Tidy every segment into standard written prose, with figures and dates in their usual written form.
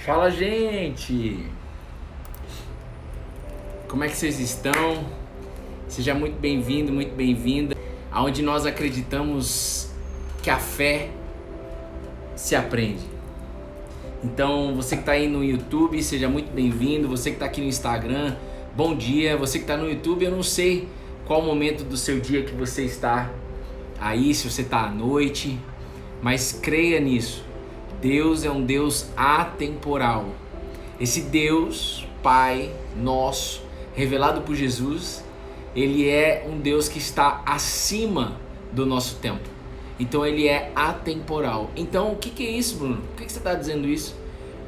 Fala, gente! Como é que vocês estão? Seja muito bem-vindo, muito bem-vinda, aonde nós acreditamos que a fé se aprende. Então, você que está aí no YouTube, seja muito bem-vindo. Você que está aqui no Instagram, bom dia. Você que está no YouTube, eu não sei qual momento do seu dia que você está aí, se você está à noite, mas creia nisso. Deus é um Deus atemporal. Esse Deus, Pai nosso, revelado por Jesus, Ele é um Deus que está acima do nosso tempo. Então Ele é atemporal. Então o que é isso, Bruno? Por que você está dizendo isso?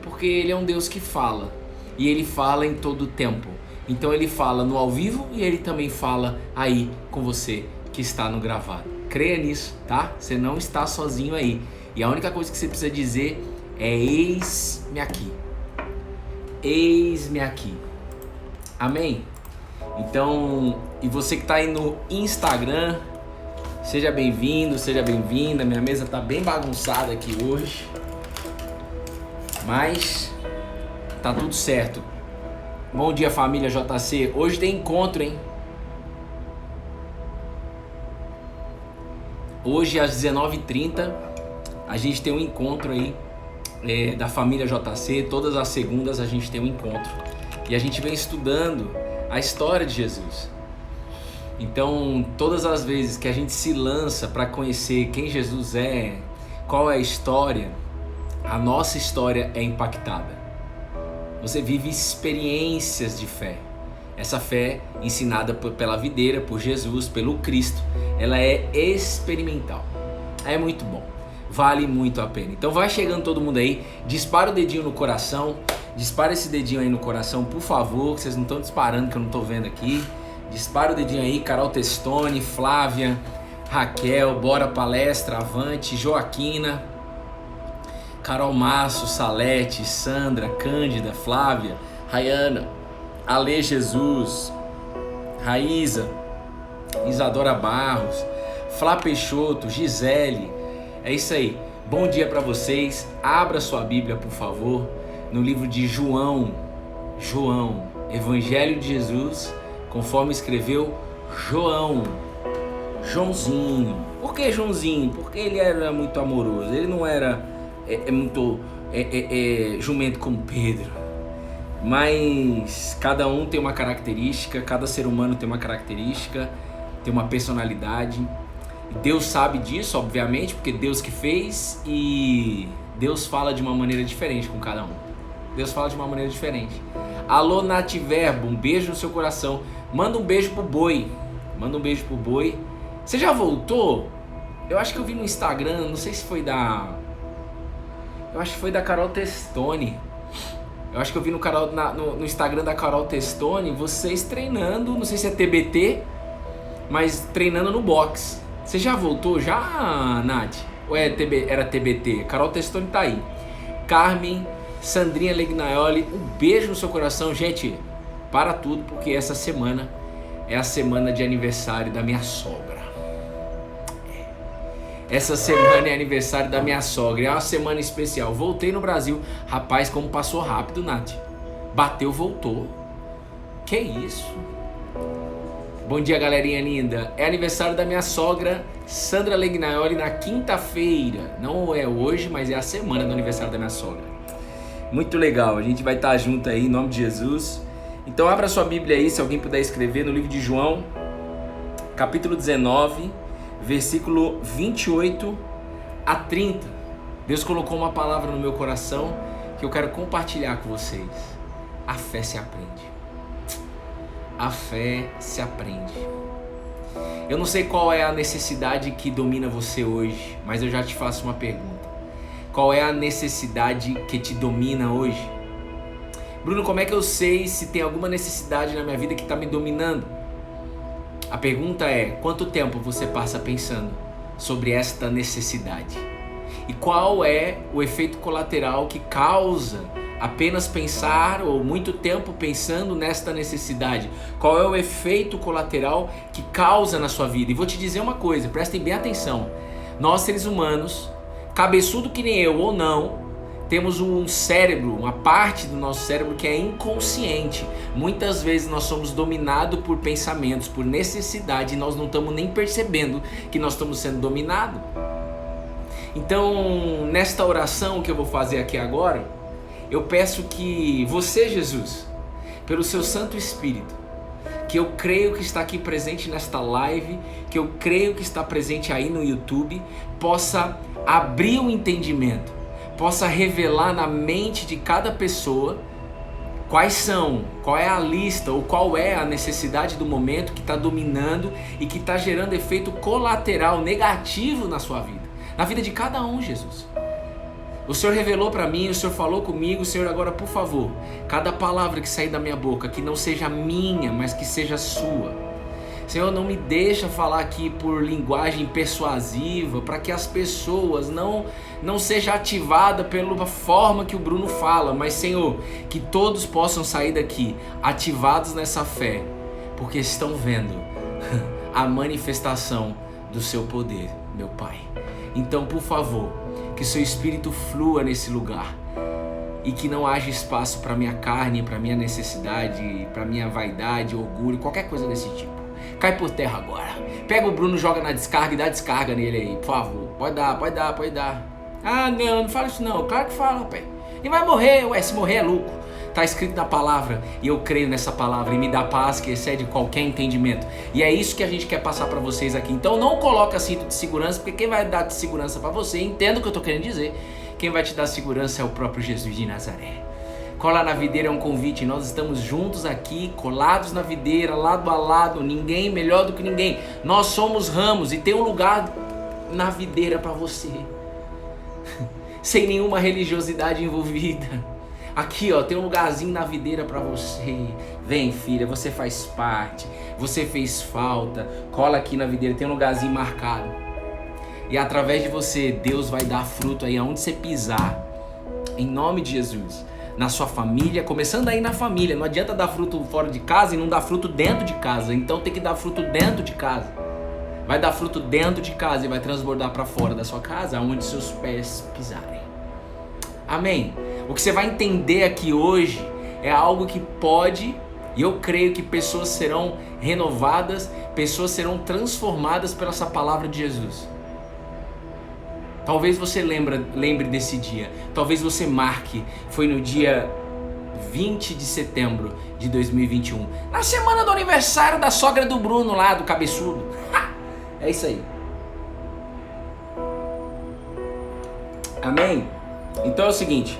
Porque Ele é um Deus que fala. E Ele fala em todo o tempo. Então Ele fala no ao vivo e Ele também fala aí com você que está no gravado. Creia nisso, tá? Você não está sozinho aí. E a única coisa que você precisa dizer é: eis-me aqui. Eis-me aqui. Amém? Então, e você que está aí no Instagram, seja bem-vindo, seja bem-vinda. Minha mesa está bem bagunçada aqui hoje, mas tá tudo certo. Bom dia, família JC. Hoje tem encontro, hein? Hoje às 19h30 a gente tem um encontro aí da família JC. Todas as segundas a gente tem um encontro e a gente vem estudando a história de Jesus. Então, todas as vezes que a gente se lança para conhecer quem Jesus é, qual é a história, a nossa história é impactada. Você vive experiências de fé. Essa fé ensinada pela videira, por Jesus, pelo Cristo, ela é experimental. É muito bom. Vale muito a pena. Então vai chegando todo mundo aí, dispara o dedinho no coração, dispara esse dedinho aí no coração, por favor, que vocês não estão disparando, que eu não estou vendo aqui. Dispara o dedinho aí, Carol Testoni, Flávia, Raquel, Bora Palestra, Avante, Joaquina, Carol Masso, Salete, Sandra, Cândida, Flávia, Rayana, Ale Jesus, Raíza, Isadora Barros, Flá Peixoto, Gisele. É isso aí. Bom dia para vocês. Abra sua Bíblia, por favor, no livro de João, Evangelho de Jesus, conforme escreveu Joãozinho. Por que Joãozinho? Porque ele era muito amoroso. Ele não era muito jumento como Pedro. Mas cada um tem uma característica, cada ser humano tem uma característica, tem uma personalidade. Deus sabe disso, obviamente, porque Deus que fez, e Deus fala de uma maneira diferente com cada um. Deus fala de uma maneira diferente. Alô, Nativerbo, um beijo no seu coração. Manda um beijo pro Boi. Manda um beijo pro Boi. Você já voltou? Eu acho que eu vi no Instagram, não sei se foi da... Eu acho que foi da Carol Testoni. Eu acho que eu vi no Instagram da Carol Testoni vocês treinando, não sei se é TBT, mas treinando no box. Você já voltou já, Nath? Ou era TBT? Carol Testoni tá aí. Carmen, Sandrinha Legnaioli, um beijo no seu coração. Gente, para tudo, porque essa semana é a semana de aniversário da minha sogra. Essa semana é aniversário da minha sogra. É uma semana especial. Voltei no Brasil. Rapaz, como passou rápido, Nath. Bateu, voltou. Que isso? Bom dia, galerinha linda. É aniversário da minha sogra, Sandra Legnaioli, na quinta-feira. Não é hoje, mas é a semana do aniversário da minha sogra. Muito legal. A gente vai estar junto aí, em nome de Jesus. Então abra sua Bíblia aí, se alguém puder escrever, no livro de João, capítulo 19, versículo 28 a 30. Deus colocou uma palavra no meu coração que eu quero compartilhar com vocês. A fé se aprende. A fé se aprende. Eu não sei qual é a necessidade que domina você hoje, mas eu já te faço uma pergunta. Qual é a necessidade que te domina hoje? Bruno, como é que eu sei se tem alguma necessidade na minha vida que está me dominando? A pergunta é: quanto tempo você passa pensando sobre esta necessidade? E qual é o efeito colateral que causa apenas pensar ou muito tempo pensando nesta necessidade? Qual é o efeito colateral que causa na sua vida? E vou te dizer uma coisa, prestem bem atenção. Nós, seres humanos, cabeçudo que nem eu ou não, temos um cérebro, uma parte do nosso cérebro que é inconsciente. Muitas vezes nós somos dominados por pensamentos, por necessidade, e nós não estamos nem percebendo que nós estamos sendo dominados. Então, nesta oração que eu vou fazer aqui agora, eu peço que você, Jesus, pelo seu Santo Espírito, que eu creio que está aqui presente nesta live, que eu creio que está presente aí no YouTube, possa abrir o entendimento, possa revelar na mente de cada pessoa qual é a lista ou qual é a necessidade do momento que está dominando e que está gerando efeito colateral negativo na sua vida, na vida de cada um, Jesus. O Senhor revelou para mim, o Senhor falou comigo, Senhor, agora por favor, cada palavra que sair da minha boca, que não seja minha, mas que seja sua. Senhor, não me deixa falar aqui por linguagem persuasiva, para que as pessoas não sejam ativadas pela forma que o Bruno fala, mas Senhor, que todos possam sair daqui ativados nessa fé, porque estão vendo a manifestação do seu poder, meu Pai. Então, por favor, que seu Espírito flua nesse lugar e que não haja espaço para minha carne, para minha necessidade, para minha vaidade, orgulho, qualquer coisa desse tipo. Cai por terra agora. Pega o Bruno, joga na descarga e dá descarga nele aí, por favor. Pode dar. Ah, não fala isso não. Claro que fala, rapaz. E vai morrer, se morrer é lucro. Tá escrito na palavra e eu creio nessa palavra e me dá paz que excede qualquer entendimento. E é isso que a gente quer passar para vocês aqui. Então não coloca cinto de segurança, porque quem vai dar de segurança para você, entenda o que eu tô querendo dizer, quem vai te dar segurança é o próprio Jesus de Nazaré. Colar na videira é um convite, nós estamos juntos aqui, colados na videira, lado a lado, ninguém melhor do que ninguém. Nós somos ramos e tem um lugar na videira para você, sem nenhuma religiosidade envolvida. Aqui ó, tem um lugarzinho na videira para você. Vem filha, você faz parte, você fez falta, cola aqui na videira, tem um lugarzinho marcado. E através de você, Deus vai dar fruto aí aonde você pisar, em nome de Jesus. Na sua família, começando aí na família. Não adianta dar fruto fora de casa e não dar fruto dentro de casa. Então tem que dar fruto dentro de casa. Vai dar fruto dentro de casa e vai transbordar para fora da sua casa, onde seus pés pisarem. Amém? O que você vai entender aqui hoje é algo que pode, e eu creio que pessoas serão renovadas, pessoas serão transformadas pela essa palavra de Jesus. Talvez você lembre desse dia. Talvez você marque. Foi no dia 20 de setembro de 2021. Na semana do aniversário da sogra do Bruno lá, do cabeçudo. É isso aí. Amém? Então é o seguinte.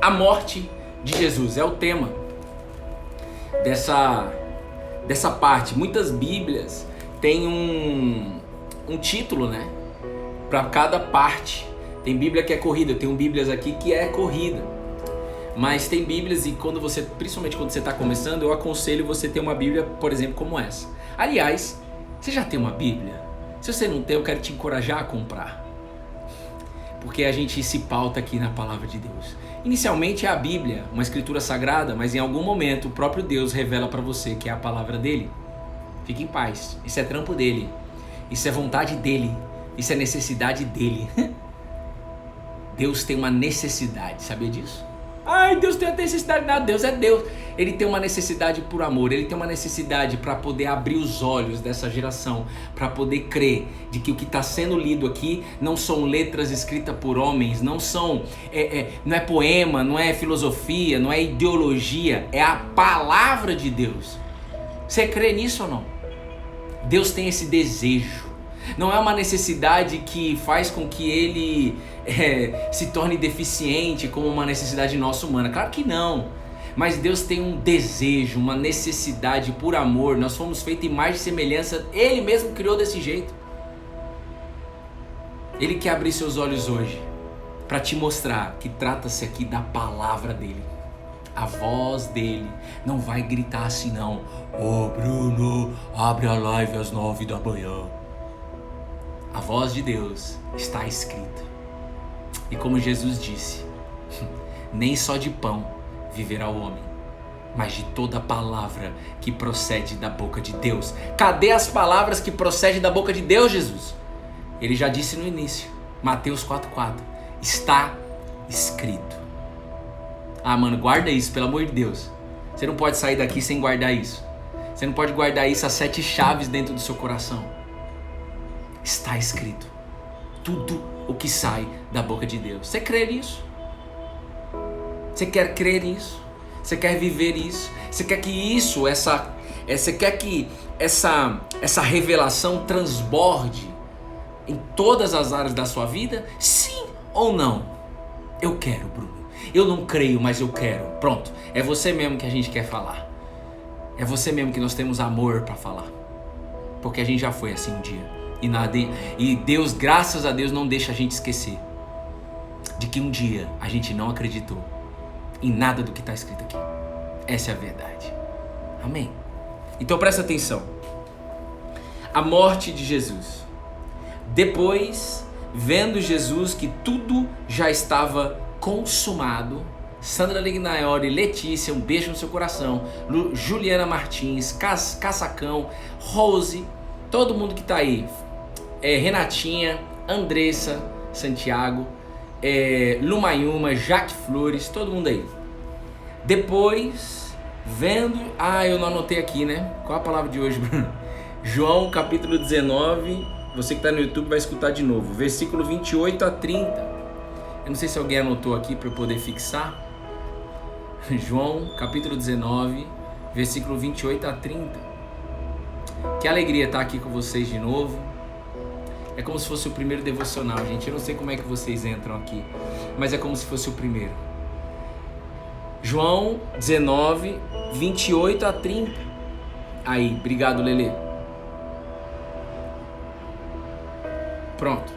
A morte de Jesus é o tema dessa parte. Muitas bíblias têm um título, né? Para cada parte. Tem Bíblia que é corrida, eu tenho Bíblias aqui que é corrida. Mas tem Bíblias e principalmente quando você está começando, eu aconselho você ter uma Bíblia, por exemplo, como essa. Aliás, você já tem uma Bíblia? Se você não tem, eu quero te encorajar a comprar. Porque a gente se pauta aqui na palavra de Deus. Inicialmente é a Bíblia, uma escritura sagrada, mas em algum momento o próprio Deus revela para você que é a palavra dele. Fique em paz, isso é trampo dele, isso é vontade dele. Isso é necessidade dele. Deus tem uma necessidade, sabia disso? Ai, Deus tem uma necessidade, nada, Deus é Deus. Ele tem uma necessidade por amor, ele tem uma necessidade para poder abrir os olhos dessa geração, para poder crer de que o que está sendo lido aqui não são letras escritas por homens, não é poema, não é filosofia, não é ideologia, é a palavra de Deus. Você crê nisso ou não? Deus tem esse desejo. Não é uma necessidade que faz com que ele se torne deficiente como uma necessidade nossa humana. Claro que não. Mas Deus tem um desejo, uma necessidade por amor. Nós fomos feitos em imagem e semelhança. Ele mesmo criou desse jeito. Ele quer abrir seus olhos hoje para te mostrar que trata-se aqui da palavra dele. A voz dele não vai gritar assim não. Ô Bruno, abre a live às 9 da manhã. A voz de Deus está escrita. E como Jesus disse, nem só de pão viverá o homem, mas de toda palavra que procede da boca de Deus. Cadê as palavras que procedem da boca de Deus, Jesus? Ele já disse no início, Mateus 4,4. Está escrito. Ah, mano, guarda isso, pelo amor de Deus. Você não pode sair daqui sem guardar isso. Você não pode guardar isso, as 7 chaves dentro do seu coração. Está escrito. Tudo o que sai da boca de Deus. Você crê nisso? Você quer crer nisso? Você quer viver isso? Você quer que isso, você quer que essa revelação transborde em todas as áreas da sua vida? Sim ou não? Eu quero, Bruno. Eu não creio, mas eu quero. Pronto, é você mesmo que a gente quer falar. É você mesmo que nós temos amor para falar. Porque a gente já foi assim um dia. E Deus, graças a Deus, não deixa a gente esquecer de que um dia a gente não acreditou em nada do que está escrito aqui. Essa é a verdade. Amém? Então presta atenção. A morte de Jesus. Depois, vendo Jesus que tudo já estava consumado, Sandra Lignaioli, Letícia, um beijo no seu coração, Juliana Martins, Cassacão, Rose, todo mundo que tá aí, Renatinha, Andressa, Santiago, Lumayuma, Jaque Flores, todo mundo aí. Depois, vendo, eu não anotei aqui, né? Qual a palavra de hoje, Bruno? João capítulo 19, você que está no YouTube vai escutar de novo, versículo 28 a 30. Eu não sei se alguém anotou aqui para eu poder fixar. João capítulo 19, versículo 28 a 30. Que alegria estar aqui com vocês de novo. É como se fosse o primeiro devocional, gente. Eu não sei como é que vocês entram aqui, mas é como se fosse o primeiro. João 19, 28 a 30. Aí, obrigado, Lelê. Pronto.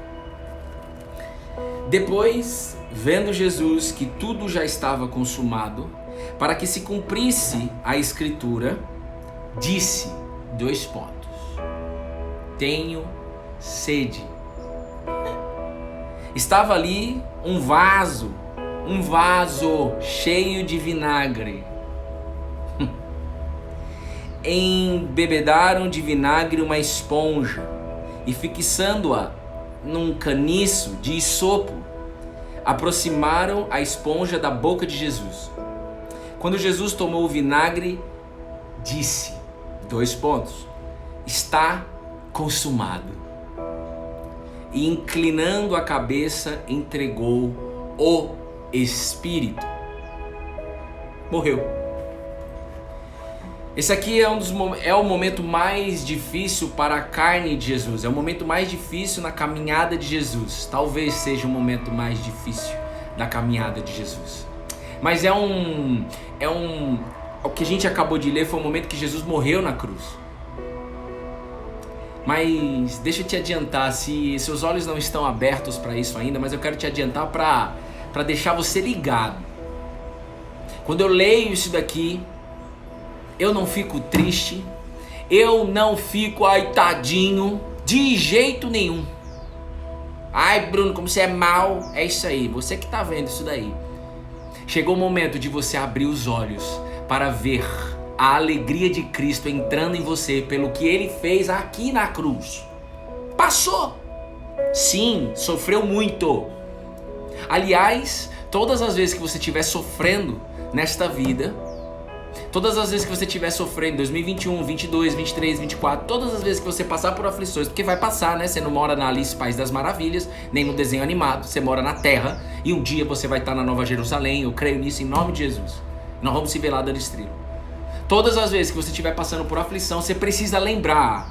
Depois, vendo Jesus que tudo já estava consumado, para que se cumprisse a escritura, disse, 2 pontos, tenho sede. Estava ali um vaso cheio de vinagre. Embebedaram de vinagre uma esponja e fixando-a num caniço de isopo, aproximaram a esponja da boca de Jesus. Quando Jesus tomou o vinagre, disse, 2 pontos, está consumado. E inclinando a cabeça, entregou o Espírito. Morreu. Esse aqui é o momento mais difícil para a carne de Jesus. É o momento mais difícil na caminhada de Jesus. Talvez seja o momento mais difícil da caminhada de Jesus. Mas o que a gente acabou de ler foi o momento que Jesus morreu na cruz. Mas deixa eu te adiantar, se seus olhos não estão abertos para isso ainda, mas eu quero te adiantar para deixar você ligado. Quando eu leio isso daqui, eu não fico triste, eu não fico, ai tadinho, de jeito nenhum. Ai Bruno, como você é mal, é isso aí, você que tá vendo isso daí. Chegou o momento de você abrir os olhos para ver a alegria de Cristo entrando em você pelo que Ele fez aqui na cruz. Passou, sim, sofreu muito. Aliás, todas as vezes que você estiver sofrendo nesta vida, todas as vezes que você estiver sofrendo, 2021, 22, 23, 24, todas as vezes que você passar por aflições, porque vai passar, né? Você não mora na Alice País das Maravilhas, nem no desenho animado, você mora na terra, e um dia você vai estar na Nova Jerusalém, eu creio nisso em nome de Jesus. Nós vamos se ver lá dando estrela. Todas as vezes que você estiver passando por aflição, você precisa lembrar,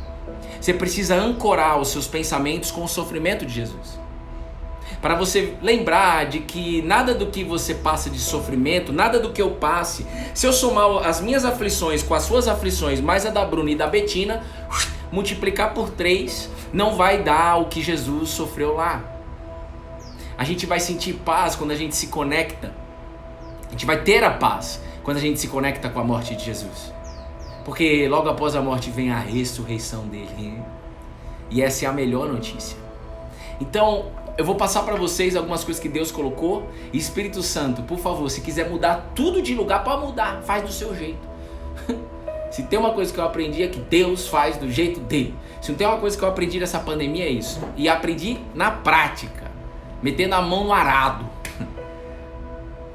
você precisa ancorar os seus pensamentos com o sofrimento de Jesus. Para você lembrar de que nada do que você passa de sofrimento, nada do que eu passe, se eu somar as minhas aflições com as suas aflições, mais a da Bruna e da Betina, multiplicar por 3, não vai dar o que Jesus sofreu lá. A gente vai sentir paz quando a gente se conecta. A gente vai ter a paz quando a gente se conecta com a morte de Jesus. Porque logo após a morte vem a ressurreição dele. E essa é a melhor notícia. Então, eu vou passar para vocês algumas coisas que Deus colocou. E Espírito Santo, por favor, se quiser mudar tudo de lugar, pode mudar, faz do seu jeito. Se tem uma coisa que eu aprendi é que Deus faz do jeito dele. Se não tem uma coisa que eu aprendi nessa pandemia é isso. E aprendi na prática, metendo a mão no arado.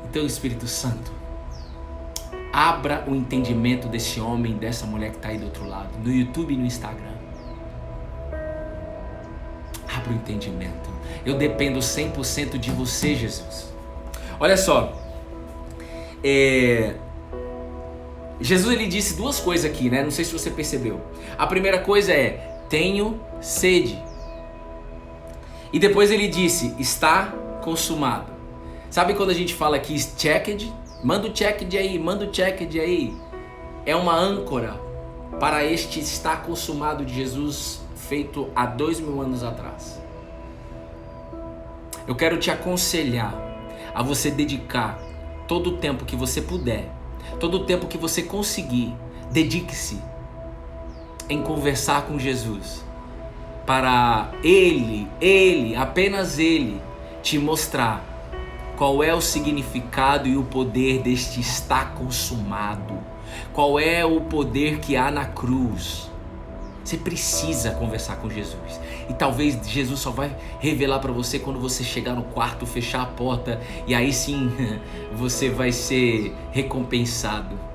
Então, Espírito Santo, abra o entendimento desse homem, dessa mulher que está aí do outro lado, no YouTube e no Instagram. Abra o entendimento. Eu dependo 100% de você, Jesus. Olha só, Jesus ele disse duas coisas aqui, né? Não sei se você percebeu. A primeira coisa é: tenho sede. E depois ele disse: está consumado. Sabe quando a gente fala aqui checked? Manda o checked aí, manda o checked aí. É uma âncora para este está consumado de Jesus, feito há 2000 anos atrás. Eu quero te aconselhar a você dedicar todo o tempo que você puder, todo o tempo que você conseguir, dedique-se em conversar com Jesus, para Ele, apenas Ele, te mostrar qual é o significado e o poder deste está consumado, qual é o poder que há na cruz. Você precisa conversar com Jesus. E talvez Jesus só vai revelar para você quando você chegar no quarto, fechar a porta, e aí sim você vai ser recompensado.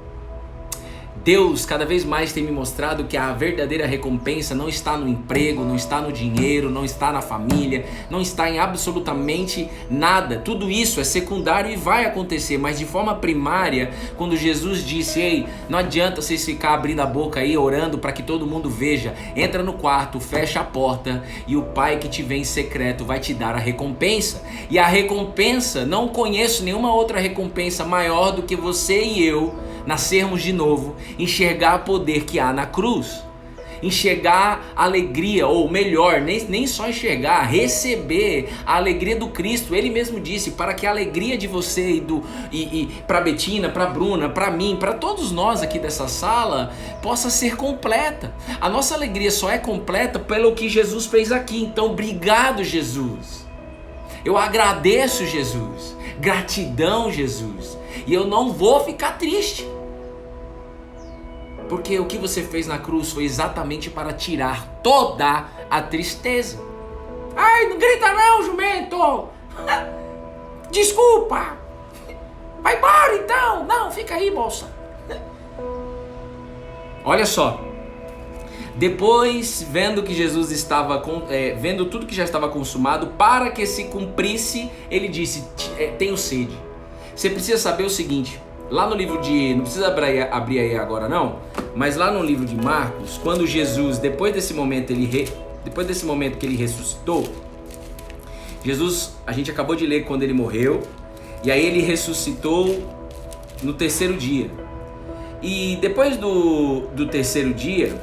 Deus cada vez mais tem me mostrado que a verdadeira recompensa não está no emprego, não está no dinheiro, não está na família, não está em absolutamente nada. Tudo isso é secundário e vai acontecer, mas de forma primária, quando Jesus disse: ei, não adianta vocês ficar abrindo a boca aí, orando para que todo mundo veja. Entra no quarto, fecha a porta e o Pai que te vê em secreto vai te dar a recompensa. E a recompensa, não conheço nenhuma outra recompensa maior do que você e eu nascermos de novo, enxergar o poder que há na cruz, enxergar a alegria, ou melhor, nem só enxergar, receber a alegria do Cristo. Ele mesmo disse: para que a alegria de você e para Betina, para Bruna, para mim, para todos nós aqui dessa sala, possa ser completa. A nossa alegria só é completa pelo que Jesus fez aqui. Então, obrigado, Jesus. Eu agradeço, Jesus. Gratidão, Jesus. E eu não vou ficar triste, porque o que você fez na cruz foi exatamente para tirar toda a tristeza. Ai, não grita não, jumento! Desculpa! Vai embora então! Não, fica aí, moça! Olha só. Depois, vendo que Jesus estava vendo tudo que já estava consumado, para que se cumprisse, ele disse: tenho sede. Você precisa saber o seguinte, lá no livro de, não precisa abrir aí agora não, mas lá no livro de Marcos, quando Jesus, depois desse momento que ele ressuscitou, Jesus, a gente acabou de ler quando ele morreu, e aí ele ressuscitou no terceiro dia. E depois do terceiro dia,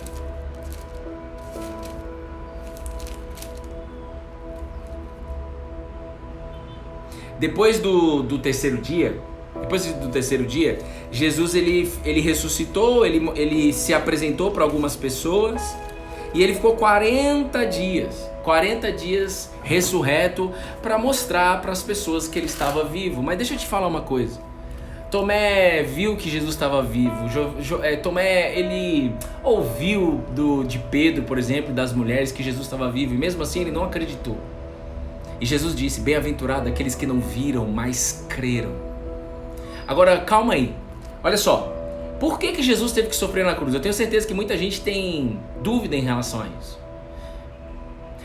depois do terceiro dia, Jesus ele ressuscitou, ele se apresentou para algumas pessoas e ele ficou 40 dias ressurreto para mostrar para as pessoas que ele estava vivo. Mas deixa eu te falar uma coisa. Tomé viu que Jesus estava vivo. Tomé ele ouviu de Pedro, por exemplo, das mulheres, que Jesus estava vivo, e mesmo assim ele não acreditou. E Jesus disse: bem-aventurado aqueles que não viram, mas creram. Agora, calma aí. Olha só. Por que Jesus teve que sofrer na cruz? Eu tenho certeza que muita gente tem dúvida em relação a isso.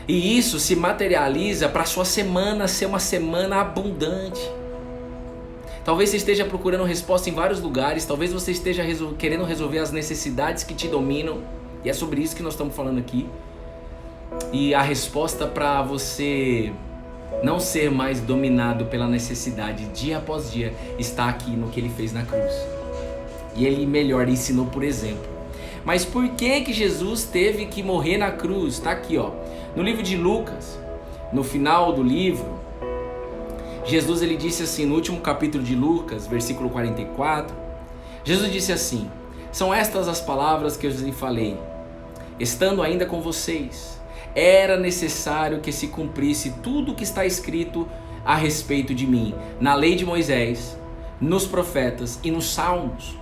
E isso se materializa para a sua semana ser uma semana abundante. Talvez você esteja procurando resposta em vários lugares. Talvez você esteja querendo resolver as necessidades que te dominam. E é sobre isso que nós estamos falando aqui. E a resposta para você não ser mais dominado pela necessidade dia após dia está aqui no que ele fez na cruz. E ele melhor ensinou por exemplo. Mas por que Jesus teve que morrer na cruz? Está aqui, ó, no livro de Lucas, no final do livro, Jesus ele disse assim, no último capítulo de Lucas, versículo 44, Jesus disse assim: são estas as palavras que eu lhes falei, estando ainda com vocês. Era necessário que se cumprisse tudo o que está escrito a respeito de mim, na lei de Moisés, nos profetas e nos salmos.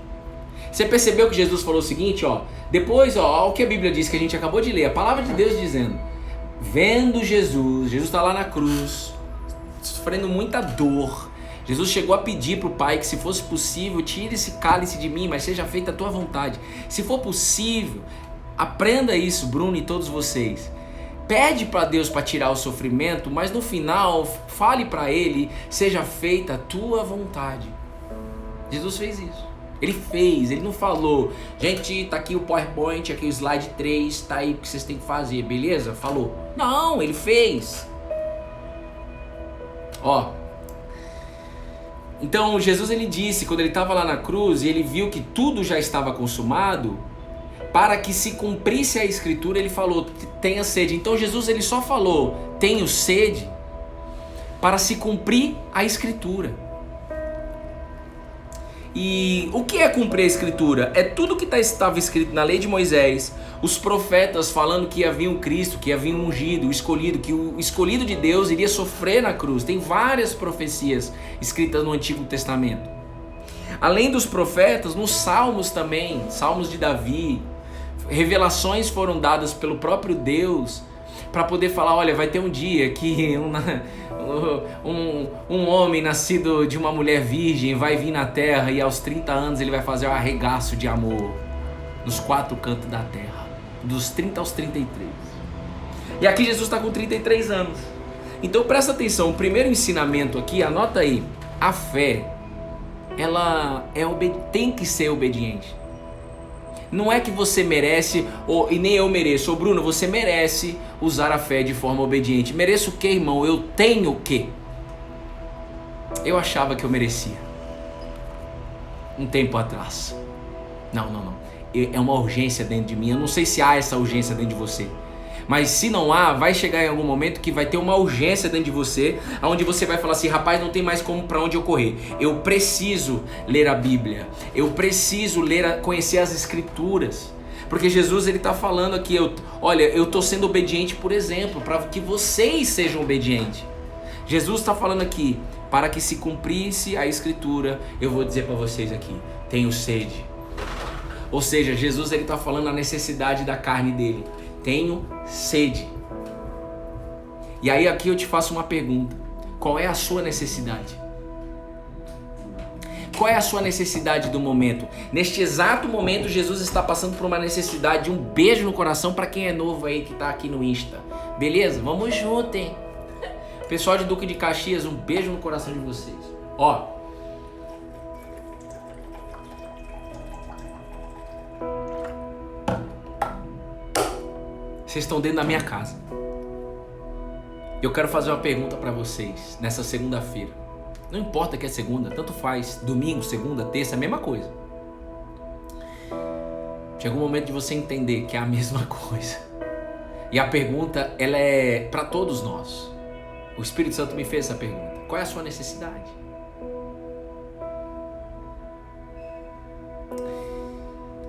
Você percebeu que Jesus falou o seguinte, ó, depois, ó, o que a Bíblia diz que a gente acabou de ler, a palavra de Deus dizendo, vendo Jesus está lá na cruz, sofrendo muita dor, Jesus chegou a pedir para o Pai que, se fosse possível, tire esse cálice de mim, mas seja feita a tua vontade. Se for possível, aprenda isso, Bruno e todos vocês. Pede para Deus para tirar o sofrimento, mas no final, fale para Ele, seja feita a tua vontade. Jesus fez isso. Ele fez, ele não falou, gente, tá aqui o PowerPoint, aqui o slide 3, tá aí o que vocês têm que fazer, beleza? Falou. Não, ele fez. Ó. Então Jesus, ele disse, quando ele estava lá na cruz e ele viu que tudo já estava consumado, para que se cumprisse a escritura, ele falou, tenha sede. Então Jesus, ele só falou, tenho sede, para se cumprir a escritura. E o que é cumprir a escritura? É tudo que estava escrito na lei de Moisés, os profetas falando que ia vir um Cristo, que ia vir um ungido, o escolhido, que o escolhido de Deus iria sofrer na cruz. Tem várias profecias escritas no Antigo Testamento. Além dos profetas, nos Salmos também, Salmos de Davi, revelações foram dadas pelo próprio Deus para poder falar, olha, vai ter um dia que um homem nascido de uma mulher virgem vai vir na terra e aos 30 anos ele vai fazer um arregaço de amor nos 4 cantos da terra, dos 30 aos 33. E aqui Jesus está com 33 anos. Então presta atenção, o primeiro ensinamento aqui, anota aí, a fé, ela tem que ser obediente. Não é que você merece, e nem eu mereço. Ô Bruno, você merece usar a fé de forma obediente. Mereço o quê, irmão? Eu tenho o quê? Eu achava que eu merecia. Um tempo atrás. Não. É uma urgência dentro de mim. Eu não sei se há essa urgência dentro de você. Mas se não há, vai chegar em algum momento que vai ter uma urgência dentro de você, onde você vai falar assim, rapaz, não tem mais para onde eu correr. Eu preciso ler a Bíblia. Eu preciso conhecer as Escrituras. Porque Jesus, ele está falando aqui, olha, eu estou sendo obediente, por exemplo, para que vocês sejam obedientes. Jesus está falando aqui, para que se cumprisse a Escritura, eu vou dizer para vocês aqui, tenho sede. Ou seja, Jesus, ele está falando a necessidade da carne dele. Tenho sede. E aí aqui eu te faço uma pergunta. Qual é a sua necessidade? Qual é a sua necessidade do momento? Neste exato momento, Jesus está passando por uma necessidade de um beijo no coração para quem é novo aí que está aqui no Insta. Beleza? Vamos junto, hein? Pessoal de Duque de Caxias, um beijo no coração de vocês. Ó. Vocês estão dentro da minha casa. Eu quero fazer uma pergunta para vocês nessa segunda-feira. Não importa que é segunda, tanto faz. Domingo, segunda, terça, é a mesma coisa. Chegou o momento de você entender que é a mesma coisa. E a pergunta, ela é para todos nós. O Espírito Santo me fez essa pergunta. Qual é a sua necessidade?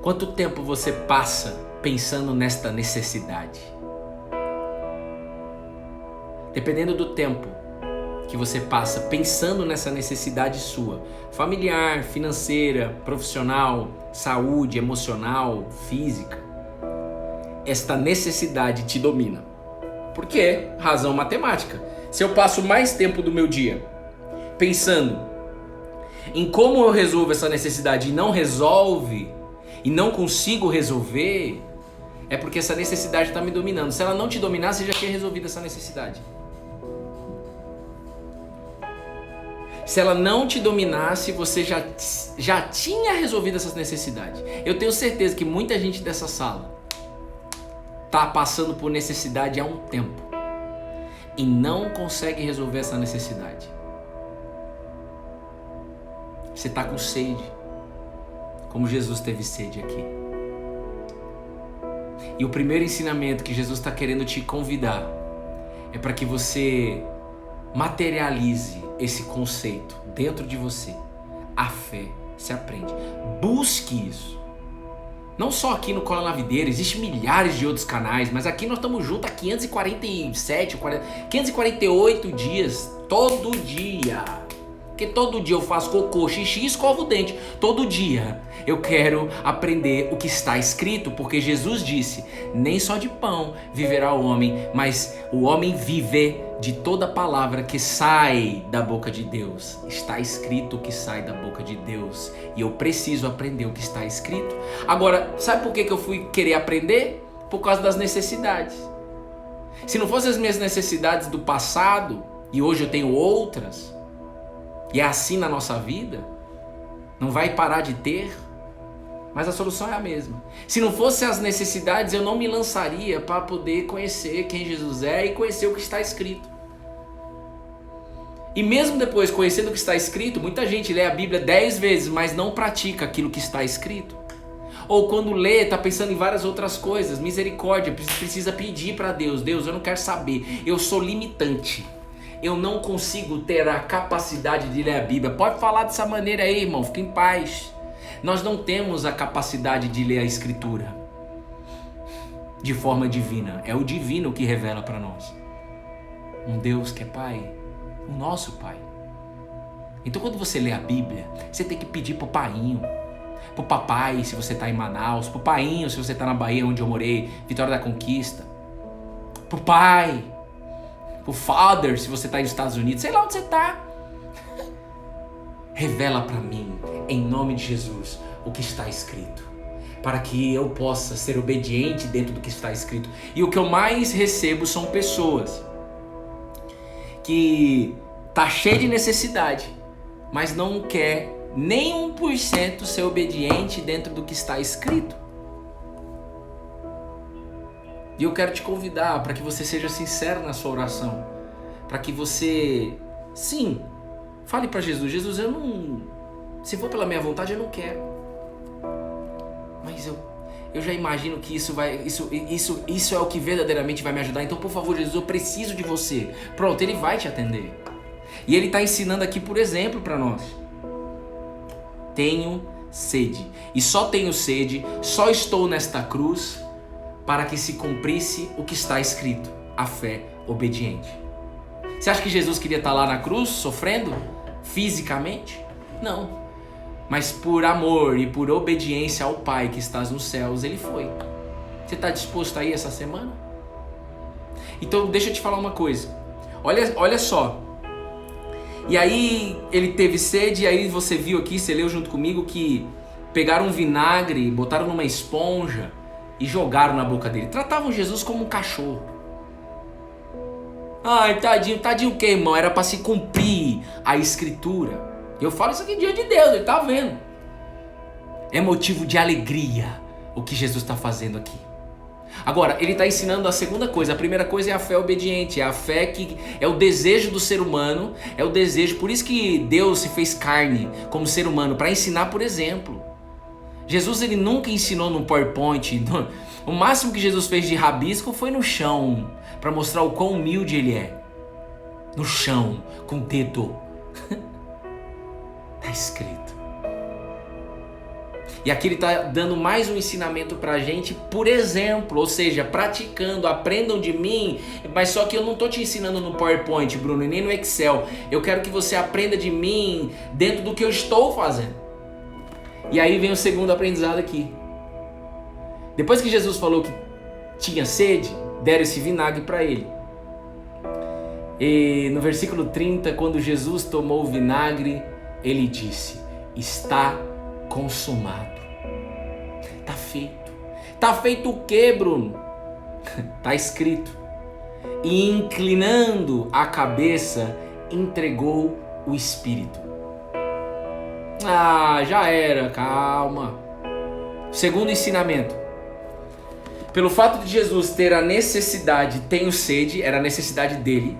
Quanto tempo você passa pensando nesta necessidade? Dependendo do tempo que você passa pensando nessa necessidade sua, familiar, financeira, profissional, saúde, emocional, física, esta necessidade te domina. Por quê? Razão matemática. Se eu passo mais tempo do meu dia pensando em como eu resolvo essa necessidade e não resolve, e não consigo resolver, é porque essa necessidade está me dominando. Se ela não te dominar, você já tinha resolvido essa necessidade. Se ela não te dominasse, você já tinha resolvido essas necessidades. Eu tenho certeza que muita gente dessa sala está passando por necessidade há um tempo e não consegue resolver essa necessidade. Você está com sede, como Jesus teve sede aqui. E o primeiro ensinamento que Jesus está querendo te convidar é para que você materialize esse conceito dentro de você. A fé se aprende. Busque isso. Não só aqui no Cola na Videira, existem milhares de outros canais, mas aqui nós estamos juntos há 548 dias, todo dia. Porque todo dia eu faço cocô, xixi e escovo o dente. Todo dia eu quero aprender o que está escrito, porque Jesus disse, nem só de pão viverá o homem, mas o homem vive de toda palavra que sai da boca de Deus. Está escrito o que sai da boca de Deus. E eu preciso aprender o que está escrito. Agora, sabe por que eu fui querer aprender? Por causa das necessidades. Se não fossem as minhas necessidades do passado, e hoje eu tenho outras, e é assim na nossa vida, não vai parar de ter, mas a solução é a mesma. Se não fossem as necessidades, eu não me lançaria para poder conhecer quem Jesus é e conhecer o que está escrito. E mesmo depois, conhecendo o que está escrito, muita gente lê a Bíblia 10 vezes, mas não pratica aquilo que está escrito. Ou quando lê, está pensando em várias outras coisas. Misericórdia, precisa pedir para Deus. Deus, eu não quero saber, eu sou limitante. Eu não consigo ter a capacidade de ler a Bíblia. Pode falar dessa maneira aí, irmão, fica em paz. Nós não temos a capacidade de ler a Escritura de forma divina. É o divino que revela para nós. Um Deus que é Pai, o nosso Pai. Então quando você lê a Bíblia, você tem que pedir pro painho, pro papai se você está em Manaus, pro painho se você está na Bahia onde eu morei, Vitória da Conquista, pro pai, pro father se você está nos Estados Unidos, sei lá onde você está. Revela para mim, em nome de Jesus, o que está escrito, para que eu possa ser obediente dentro do que está escrito. E o que eu mais recebo são pessoas que tá cheio de necessidade, mas não quer nem 1% ser obediente dentro do que está escrito. E eu quero te convidar para que você seja sincero na sua oração, para que você, sim, fale para Jesus, Jesus, eu não, se for pela minha vontade eu não quero, mas eu já imagino que isso é o que verdadeiramente vai me ajudar, então por favor Jesus, eu preciso de você. Pronto, ele vai te atender. E ele está ensinando aqui por exemplo para nós. Tenho sede, e só tenho sede, só estou nesta cruz para que se cumprisse o que está escrito, a fé obediente. Você acha que Jesus queria estar lá na cruz sofrendo fisicamente? Não. Mas por amor e por obediência ao Pai que estás nos céus, ele foi. Você está disposto a ir essa semana? Então deixa eu te falar uma coisa. Olha só. E aí ele teve sede, e aí você viu aqui, você leu junto comigo que pegaram um vinagre, botaram numa esponja e jogaram na boca dele. Tratavam Jesus como um cachorro. Ai, tadinho o que, irmão? Era para se cumprir a Escritura. Eu falo isso aqui diante de Deus, ele tá vendo. É motivo de alegria o que Jesus está fazendo aqui. Agora, ele está ensinando a segunda coisa. A primeira coisa é a fé obediente. É a fé que é o desejo do ser humano. É o desejo, por isso que Deus se fez carne como ser humano, para ensinar por exemplo. Jesus ele nunca ensinou no PowerPoint. O máximo que Jesus fez de rabisco foi no chão, para mostrar o quão humilde ele é. No chão, com o dedo. Está escrito. E aqui ele está dando mais um ensinamento para a gente, por exemplo, ou seja, praticando, aprendam de mim, mas só que eu não estou te ensinando no PowerPoint, Bruno, e nem no Excel. Eu quero que você aprenda de mim dentro do que eu estou fazendo. E aí vem o segundo aprendizado aqui. Depois que Jesus falou que tinha sede, deram esse vinagre para ele. E no versículo 30, quando Jesus tomou o vinagre, ele disse: está consumado. Tá feito. Tá feito o quê, Bruno? Tá escrito. E inclinando a cabeça, entregou o Espírito. Ah, já era, calma. Segundo ensinamento. Pelo fato de Jesus ter a necessidade, tenho sede, era a necessidade dele,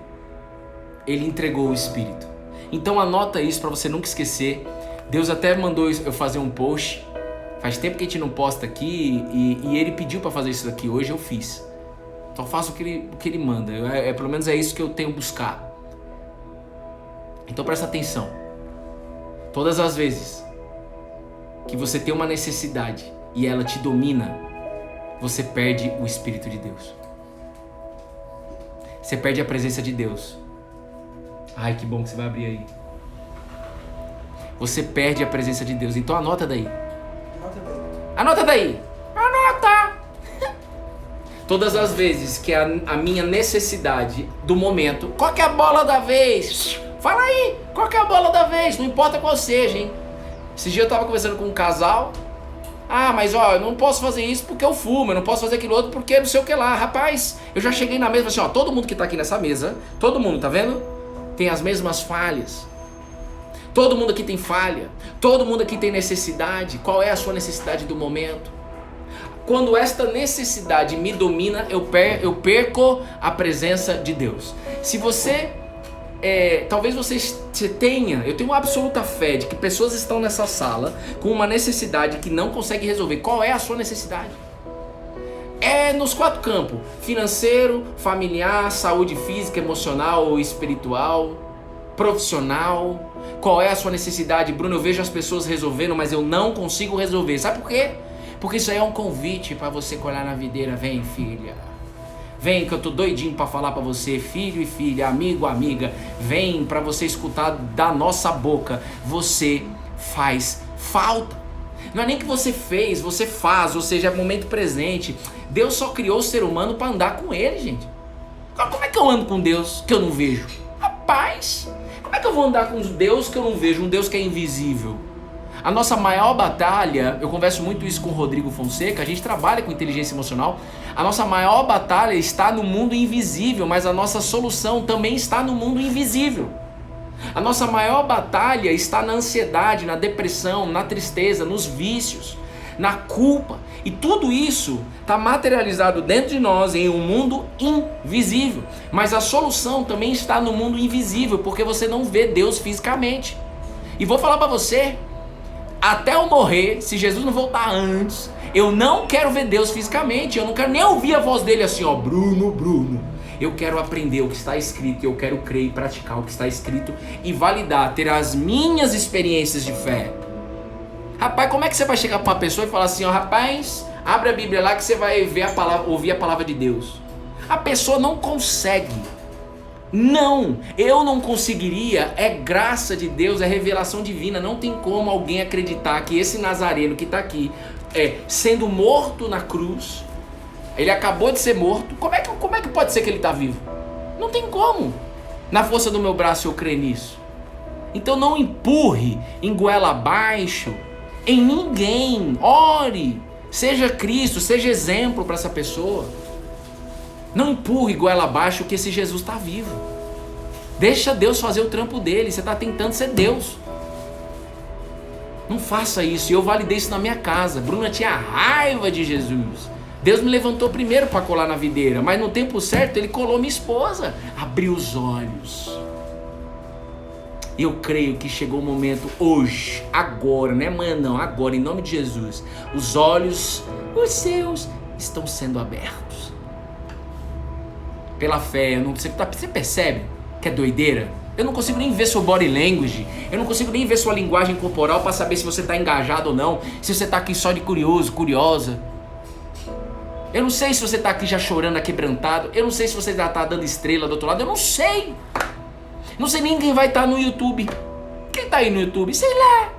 ele entregou o Espírito. Então anota isso para você nunca esquecer. Deus até mandou eu fazer um post. Faz tempo que a gente não posta aqui e ele pediu para fazer isso aqui. Hoje eu fiz. Então eu faço o que ele manda. Pelo menos é isso que eu tenho buscado. Então presta atenção. Todas as vezes que você tem uma necessidade e ela te domina, você perde o Espírito de Deus. Você perde a presença de Deus. Ai, que bom que você vai abrir aí. Você perde a presença de Deus. Então anota daí. Anota daí. Anota! Todas as vezes que a minha necessidade do momento, qual que é a bola da vez? Fala aí, qual que é a bola da vez? Não importa qual seja, hein? Esse dia eu tava conversando com um casal. Ah, mas ó, eu não posso fazer isso porque eu fumo, eu não posso fazer aquilo outro porque não sei o que lá. Rapaz, eu já cheguei na mesa e falei assim, ó, todo mundo que tá aqui nessa mesa, todo mundo, tá vendo? Tem as mesmas falhas. Todo mundo aqui tem falha. Todo mundo aqui tem necessidade. Qual é a sua necessidade do momento? Quando esta necessidade me domina, eu perco a presença de Deus. Se você, talvez você tenha, eu tenho uma absoluta fé de que pessoas estão nessa sala com uma necessidade que não consegue resolver. Qual é a sua necessidade? É nos 4 campos: financeiro, familiar, saúde física, emocional ou espiritual, profissional. Qual é a sua necessidade? Bruno, eu vejo as pessoas resolvendo, mas eu não consigo resolver. Sabe por quê? Porque isso aí é um convite para você colar na videira. Vem, filha. Vem que eu tô doidinho para falar para você, filho e filha, amigo, amiga. Vem para você escutar da nossa boca. Você faz falta. Não é nem que você fez, você faz, ou seja, é momento presente. Deus só criou o ser humano para andar com ele, gente. Como é que eu ando com Deus que eu não vejo? Rapaz, como é que eu vou andar com Deus que eu não vejo? Um Deus que é invisível. A nossa maior batalha, eu converso muito isso com o Rodrigo Fonseca, a gente trabalha com inteligência emocional. A nossa maior batalha está no mundo invisível, mas a nossa solução também está no mundo invisível. A nossa maior batalha está na ansiedade, na depressão, na tristeza, nos vícios, na culpa. E tudo isso está materializado dentro de nós em um mundo invisível. Mas a solução também está no mundo invisível, porque você não vê Deus fisicamente. E vou falar para você, até eu morrer, se Jesus não voltar antes, eu não quero ver Deus fisicamente. Eu não quero nem ouvir a voz dele assim, ó, Bruno, Bruno. Eu quero aprender o que está escrito, eu quero crer e praticar o que está escrito e validar, ter as minhas experiências de fé. Rapaz, como é que você vai chegar para uma pessoa e falar assim, ó, rapaz, abre a Bíblia lá que você vai ver a palavra, ouvir a palavra de Deus? A pessoa não consegue. Não, eu não conseguiria. É graça de Deus, é revelação divina. Não tem como alguém acreditar que esse Nazareno que está aqui, sendo morto na cruz, ele acabou de ser morto. Como é que pode ser que ele está vivo? Não tem como. Na força do meu braço eu creio nisso. Então não empurre em goela abaixo em ninguém. Ore, seja Cristo, seja exemplo para essa pessoa. Não empurre goela abaixo que esse Jesus está vivo. Deixa Deus fazer o trampo dele. Você está tentando ser Deus. Não faça isso. E eu validei isso na minha casa. Bruna tinha raiva de Jesus. Deus me levantou primeiro para colar na videira, mas no tempo certo ele colou minha esposa. Abriu os olhos. E eu creio que chegou o momento hoje, agora, não é amanhã não, agora, em nome de Jesus. Os olhos, os seus, estão sendo abertos. Pela fé, você percebe que é doideira? Eu não consigo nem ver seu body language, eu não consigo nem ver sua linguagem corporal para saber se você está engajado ou não, se você está aqui só de curioso, curiosa. Eu não sei se você está aqui já chorando, quebrantado, eu não sei se você já está dando estrela do outro lado, eu não sei. Não sei nem quem vai estar no YouTube. Quem está aí no YouTube? Sei lá.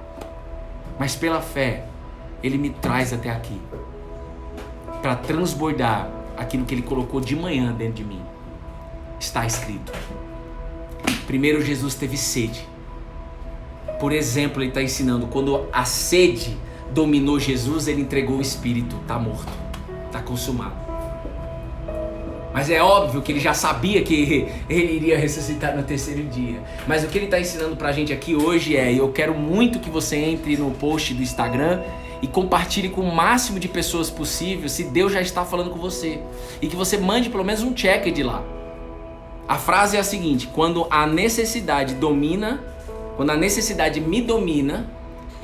Mas pela fé, Ele me traz até aqui para transbordar aquilo que Ele colocou de manhã dentro de mim. Está escrito. Primeiro Jesus teve sede. Por exemplo, Ele está ensinando, quando a sede dominou Jesus, Ele entregou o Espírito. Está morto, está consumado. Mas é óbvio que Ele já sabia que Ele iria ressuscitar no terceiro dia. Mas o que Ele está ensinando para a gente aqui hoje eu quero muito que você entre no post do Instagram e compartilhe com o máximo de pessoas possível se Deus já está falando com você. E que você mande pelo menos um check de lá. A frase é a seguinte: quando a necessidade me domina,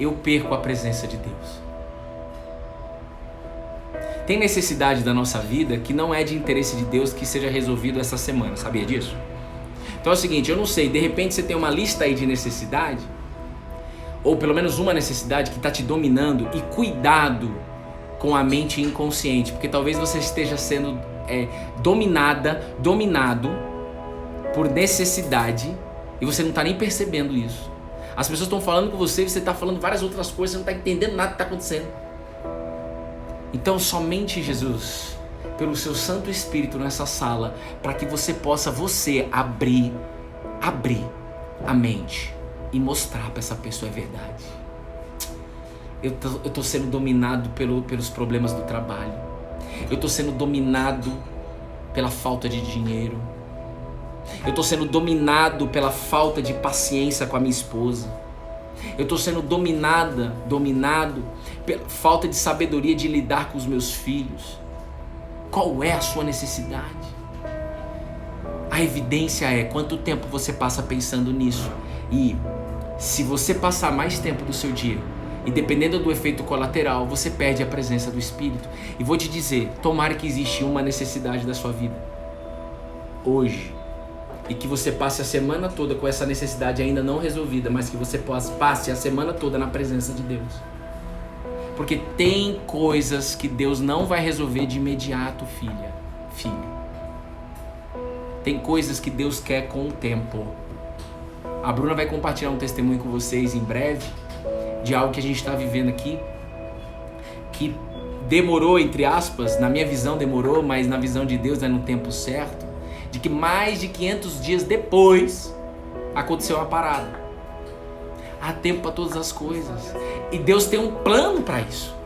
eu perco a presença de Deus. Tem necessidade da nossa vida que não é de interesse de Deus que seja resolvido essa semana, sabia disso? Então é o seguinte, eu não sei, de repente você tem uma lista aí de necessidade, ou pelo menos uma necessidade que está te dominando, e cuidado com a mente inconsciente, porque talvez você esteja sendo dominado por necessidade e você não está nem percebendo isso. As pessoas estão falando com você e você está falando várias outras coisas, você não está entendendo nada que está acontecendo. Então somente Jesus pelo seu Santo Espírito nessa sala, para que você possa abrir a mente e mostrar para essa pessoa a verdade. Eu tô sendo dominado pelos problemas do trabalho. Eu tô sendo dominado pela falta de dinheiro. Eu tô sendo dominado pela falta de paciência com a minha esposa. Eu tô sendo dominado pela falta de sabedoria de lidar com os meus filhos. Qual é a sua necessidade? A evidência é quanto tempo você passa pensando nisso. E se você passar mais tempo do seu dia, e dependendo do efeito colateral, você perde a presença do Espírito. E vou te dizer, tomara que existe uma necessidade da sua vida hoje, e que você passe a semana toda com essa necessidade ainda não resolvida, mas que você passe a semana toda na presença de Deus. Porque tem coisas que Deus não vai resolver de imediato, filho. Tem coisas que Deus quer com o tempo. A Bruna vai compartilhar um testemunho com vocês em breve, de algo que a gente está vivendo aqui, que demorou, entre aspas, na minha visão demorou, mas na visão de Deus é no tempo certo, de que mais de 500 dias depois aconteceu uma parada. Há tempo para todas as coisas, e Deus tem um plano para isso.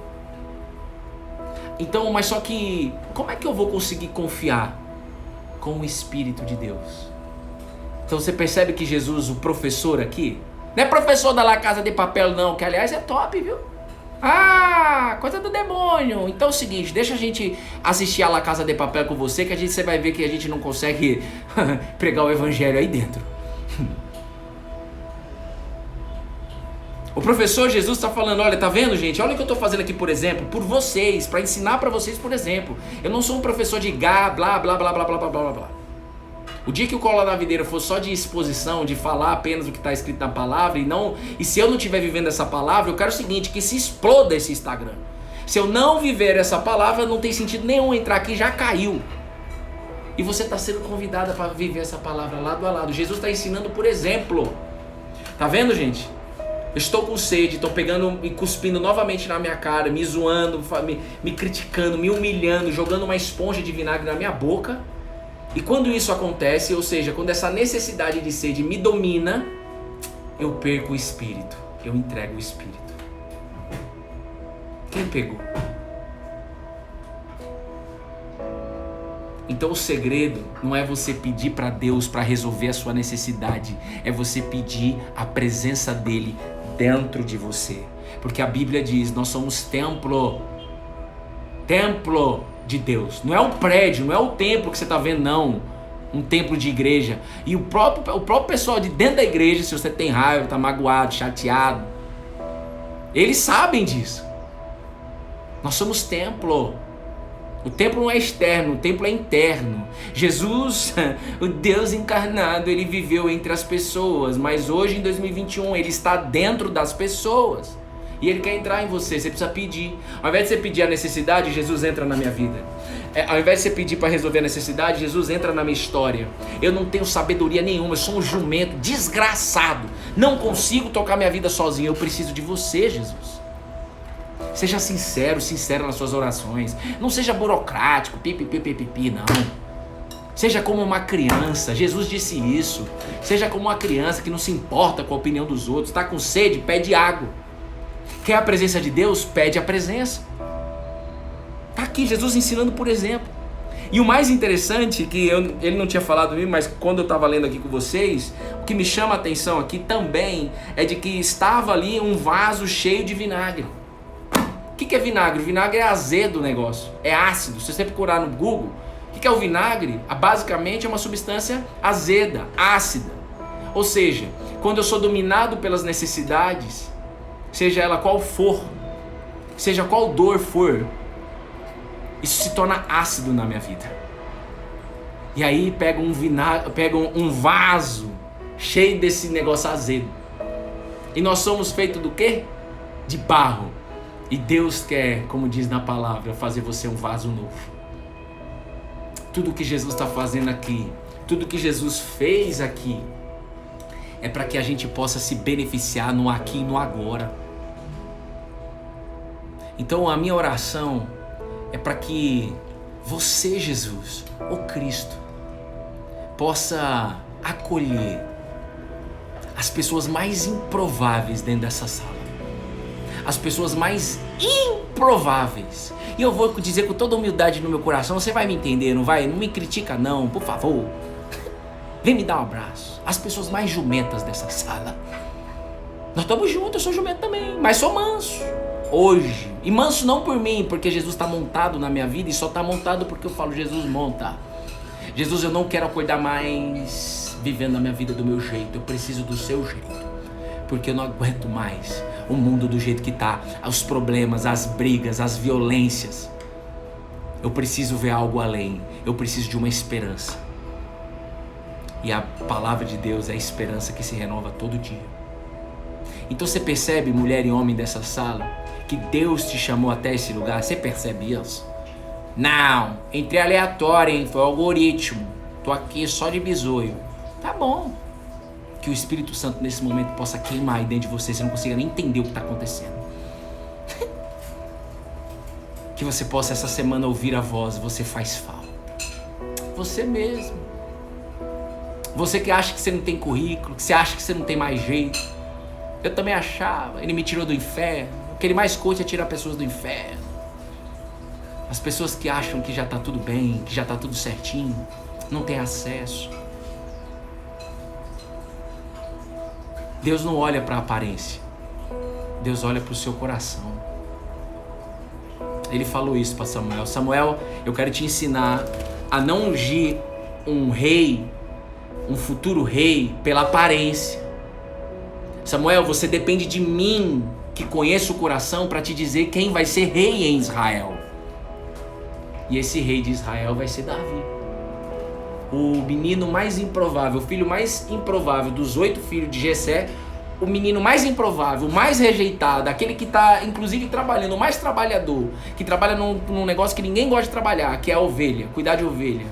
Então, mas só que, como é que eu vou conseguir confiar? Com o Espírito de Deus. Então você percebe que Jesus, o professor aqui, não é professor da La Casa de Papel não, que aliás é top, viu? Ah, coisa do demônio. Então é o seguinte, deixa a gente assistir a La Casa de Papel com você, que você vai ver que a gente não consegue pregar o evangelho aí dentro. O professor Jesus está falando, olha, tá vendo, gente? Olha o que eu estou fazendo aqui, por exemplo, por vocês, para ensinar para vocês, por exemplo. Eu não sou um professor de blá, blá, blá, blá, blá, blá, blá, blá, blá. O dia que o Cola da Videira for só de exposição, de falar apenas o que está escrito na palavra, e se eu não estiver vivendo essa palavra, eu quero o seguinte, que se exploda esse Instagram. Se eu não viver essa palavra, não tem sentido nenhum entrar aqui, já caiu. E você está sendo convidada para viver essa palavra lado a lado. Jesus está ensinando por exemplo. Tá vendo, gente? Eu estou com sede, estou pegando e cuspindo novamente na minha cara, me zoando, me criticando, me humilhando, jogando uma esponja de vinagre na minha boca. E quando isso acontece, ou seja, quando essa necessidade de sede me domina, eu perco o Espírito, eu entrego o Espírito. Quem pegou? Então o segredo não é você pedir para Deus para resolver a sua necessidade, é você pedir a presença dele dentro de você. Porque a Bíblia diz, nós somos templo de Deus. Não é um prédio, não é o templo que você está vendo, não. Um templo de igreja. E o próprio pessoal de dentro da igreja, se você tem raiva, está magoado, chateado, eles sabem disso. Nós somos templo. O templo não é externo, o templo é interno. Jesus, o Deus encarnado, ele viveu entre as pessoas, mas hoje em 2021 ele está dentro das pessoas. E ele quer entrar em você, você precisa pedir. Ao invés de você pedir a necessidade, Jesus entra na minha vida. Ao invés de você pedir para resolver a necessidade, Jesus entra na minha história. Eu não tenho sabedoria nenhuma, eu sou um jumento desgraçado. Não consigo tocar minha vida sozinho, eu preciso de você, Jesus. Seja sincero nas suas orações. Não seja burocrático, pipi, não. Seja como uma criança, Jesus disse isso. Seja como uma criança que não se importa com a opinião dos outros. Está com sede, pede água. Quer a presença de Deus? Pede a presença. Está aqui Jesus ensinando por exemplo. E o mais interessante, que ele não tinha falado comigo, mas quando eu estava lendo aqui com vocês, o que me chama a atenção aqui também é de que estava ali um vaso cheio de vinagre. O que é vinagre? O vinagre é azedo o negócio, é ácido. Se você procurar no Google, o que é o vinagre? Basicamente é uma substância azeda, ácida. Ou seja, quando eu sou dominado pelas necessidades, seja ela qual for, seja qual dor for, isso se torna ácido na minha vida. E aí pega um vaso cheio desse negócio azedo. E nós somos feitos do quê? De barro. E Deus quer, como diz na palavra, fazer você um vaso novo. Tudo que Jesus está fazendo aqui, tudo que Jesus fez aqui, é para que a gente possa se beneficiar no aqui e no agora. Então a minha oração é para que você, Jesus, o Cristo, possa acolher as pessoas mais improváveis dentro dessa sala. As pessoas mais improváveis. E eu vou dizer com toda humildade no meu coração, você vai me entender, não vai? Não me critica não, por favor. Vem me dar um abraço. As pessoas mais jumentas dessa sala. Nós estamos juntos, eu sou jumento também, mas sou manso. Hoje. E manso não por mim, porque Jesus está montado na minha vida e só está montado porque eu falo, Jesus monta. Jesus, eu não quero acordar mais vivendo a minha vida do meu jeito, eu preciso do seu jeito. Porque eu não aguento mais o mundo do jeito que está, os problemas, as brigas, as violências. Eu preciso ver algo além, eu preciso de uma esperança. E a palavra de Deus é a esperança que se renova todo dia. Então você percebe, mulher e homem dessa sala, que Deus te chamou até esse lugar? Você percebe isso? Não, entrei aleatório, hein? Foi o algoritmo. Tô aqui só de bisoio. Tá bom. Que o Espírito Santo nesse momento possa queimar aí dentro de você, você não consiga nem entender o que está acontecendo. Que você possa essa semana ouvir a voz, você faz falta. Você mesmo. Você que acha que você não tem currículo, que você acha que você não tem mais jeito. Eu também achava, ele me tirou do inferno. O que ele mais curte é tirar pessoas do inferno. As pessoas que acham que já está tudo bem, que já está tudo certinho, não tem acesso. Deus não olha para a aparência. Deus olha para o seu coração. Ele falou isso para Samuel. Samuel, eu quero te ensinar a não ungir um rei, um futuro rei, pela aparência. Samuel, você depende de mim, que conheço o coração, para te dizer quem vai ser rei em Israel. E esse rei de Israel vai ser Davi. O menino mais improvável, o filho mais improvável dos 8 filhos de Jessé, o menino mais improvável, o mais rejeitado, aquele que está inclusive trabalhando, o mais trabalhador, que trabalha num negócio que ninguém gosta de trabalhar, que é a ovelha, cuidar de ovelha.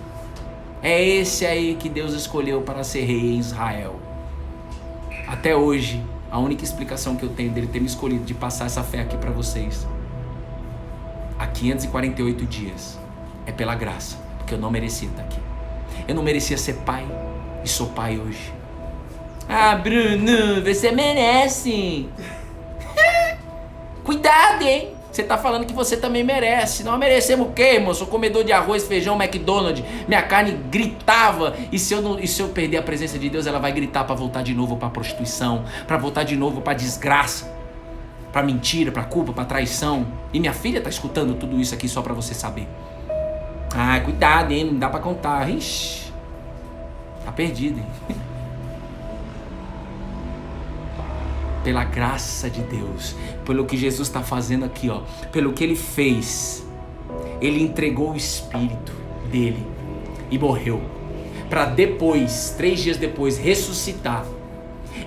É esse aí que Deus escolheu para ser rei em Israel. Até hoje, a única explicação que eu tenho dele ter me escolhido de passar essa fé aqui para vocês, há 548 dias, é pela graça, porque eu não merecia estar aqui. Eu não merecia ser pai e sou pai hoje. Ah, Bruno, você merece. Cuidado, hein? Você tá falando que você também merece. Nós merecemos o quê, irmão? Sou comedor de arroz, feijão, McDonald's. Minha carne gritava. E se eu perder a presença de Deus, ela vai gritar para voltar de novo para prostituição, para voltar de novo para desgraça, para mentira, para culpa, para traição. E minha filha tá escutando tudo isso aqui só para você saber. Ah, cuidado, hein? Não dá pra contar. Ixi, tá perdido, hein? Pela graça de Deus, pelo que Jesus está fazendo aqui, ó, pelo que Ele fez, Ele entregou o Espírito dele e morreu, para depois, 3 dias depois, ressuscitar.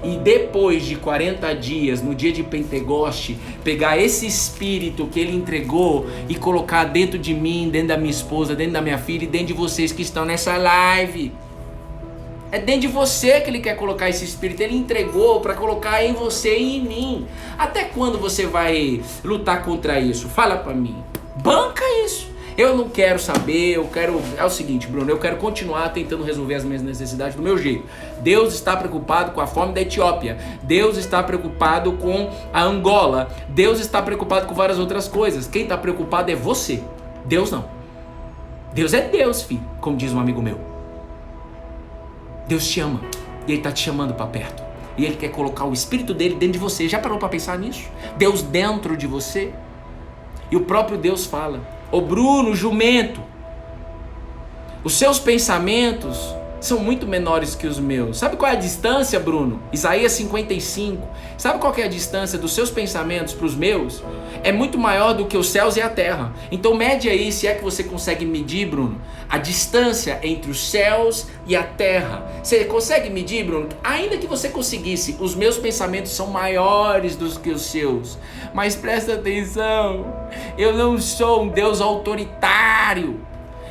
E depois de 40 dias, no dia de Pentecoste, pegar esse Espírito que Ele entregou e colocar dentro de mim, dentro da minha esposa, dentro da minha filha e dentro de vocês que estão nessa live. É dentro de você que Ele quer colocar esse Espírito. Ele entregou para colocar em você e em mim. Até quando você vai lutar contra isso? Fala para mim. Banca isso. Eu não quero saber, É o seguinte, Bruno, eu quero continuar tentando resolver as minhas necessidades do meu jeito. Deus está preocupado com a fome da Etiópia. Deus está preocupado com a Angola. Deus está preocupado com várias outras coisas. Quem está preocupado é você. Deus não. Deus é Deus, filho, como diz um amigo meu. Deus te ama. E Ele está te chamando para perto. E Ele quer colocar o Espírito dele dentro de você. Já parou para pensar nisso? Deus dentro de você. E o próprio Deus fala: ô Bruno, jumento, os seus pensamentos são muito menores que os meus. Sabe qual é a distância, Bruno? Isaías 55. Sabe qual é a distância dos seus pensamentos para os meus? É muito maior do que os céus e a terra. Então mede aí, se é que você consegue medir, Bruno, a distância entre os céus e a terra. Você consegue medir, Bruno? Ainda que você conseguisse, os meus pensamentos são maiores do que os seus. Mas presta atenção, eu não sou um Deus autoritário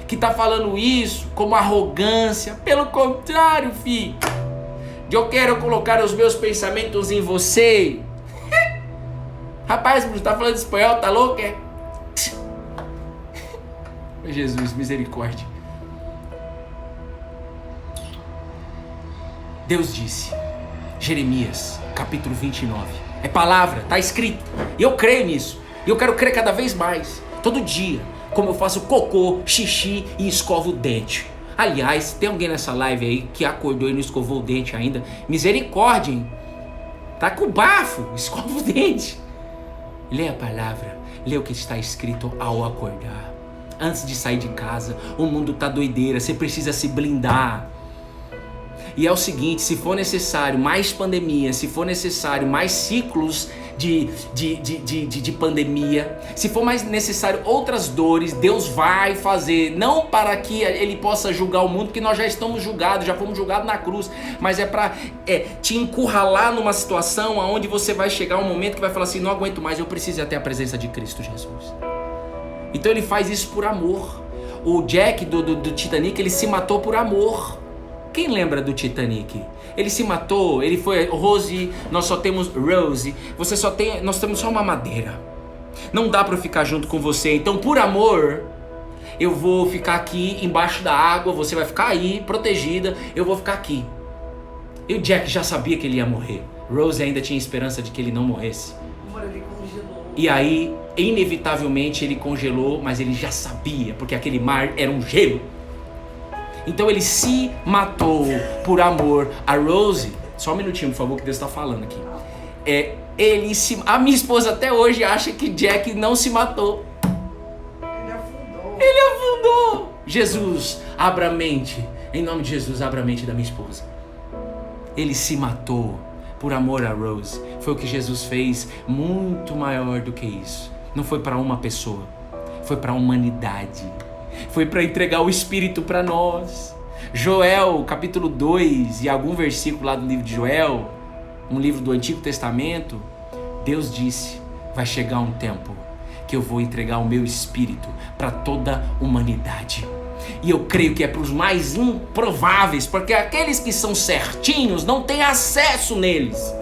que está falando isso como arrogância. Pelo contrário, filho, eu quero colocar os meus pensamentos em você. Rapaz, você tá falando espanhol, tá louco, é? Jesus, misericórdia. Deus disse, Jeremias, capítulo 29. É palavra, está escrito. E eu creio nisso. E eu quero crer cada vez mais. Todo dia, como eu faço cocô, xixi e escovo o dente. Aliás, tem alguém nessa live aí que acordou e não escovou o dente ainda? Misericórdia, hein? Tá com bafo, escova o dente. Lê a palavra, lê o que está escrito ao acordar. Antes de sair de casa, o mundo tá doideira, você precisa se blindar. E é o seguinte, se for necessário mais pandemia, se for necessário mais ciclos de pandemia, se for mais necessário outras dores, Deus vai fazer, não para que Ele possa julgar o mundo, porque nós já estamos julgados, já fomos julgados na cruz, mas é para te encurralar numa situação onde você vai chegar um momento que vai falar assim, não aguento mais, eu preciso ir até a presença de Cristo Jesus. Então Ele faz isso por amor. O Jack do Titanic, ele se matou por amor. Quem lembra do Titanic? Ele se matou, ele foi Rose, nós só temos Rose, nós temos só uma madeira. Não dá para eu ficar junto com você, então por amor, eu vou ficar aqui embaixo da água, você vai ficar aí, protegida, eu vou ficar aqui. E o Jack já sabia que ele ia morrer. Rose ainda tinha esperança de que ele não morresse. Ele congelou. E aí, inevitavelmente, ele congelou, mas ele já sabia, porque aquele mar era um gelo. Então ele se matou por amor a Rose. Só um minutinho, por favor, que Deus está falando aqui. A minha esposa até hoje acha que Jack não se matou. Ele afundou. Jesus, abra a mente. Em nome de Jesus, abra a mente da minha esposa. Ele se matou por amor a Rose. Foi o que Jesus fez, muito maior do que isso. Não foi para uma pessoa, foi para a humanidade. Foi para entregar o Espírito para nós. Joel, capítulo 2 e algum versículo lá do livro de Joel, um livro do Antigo Testamento, Deus disse, vai chegar um tempo que eu vou entregar o meu Espírito para toda a humanidade. E eu creio que é para os mais improváveis, porque aqueles que são certinhos não têm acesso neles.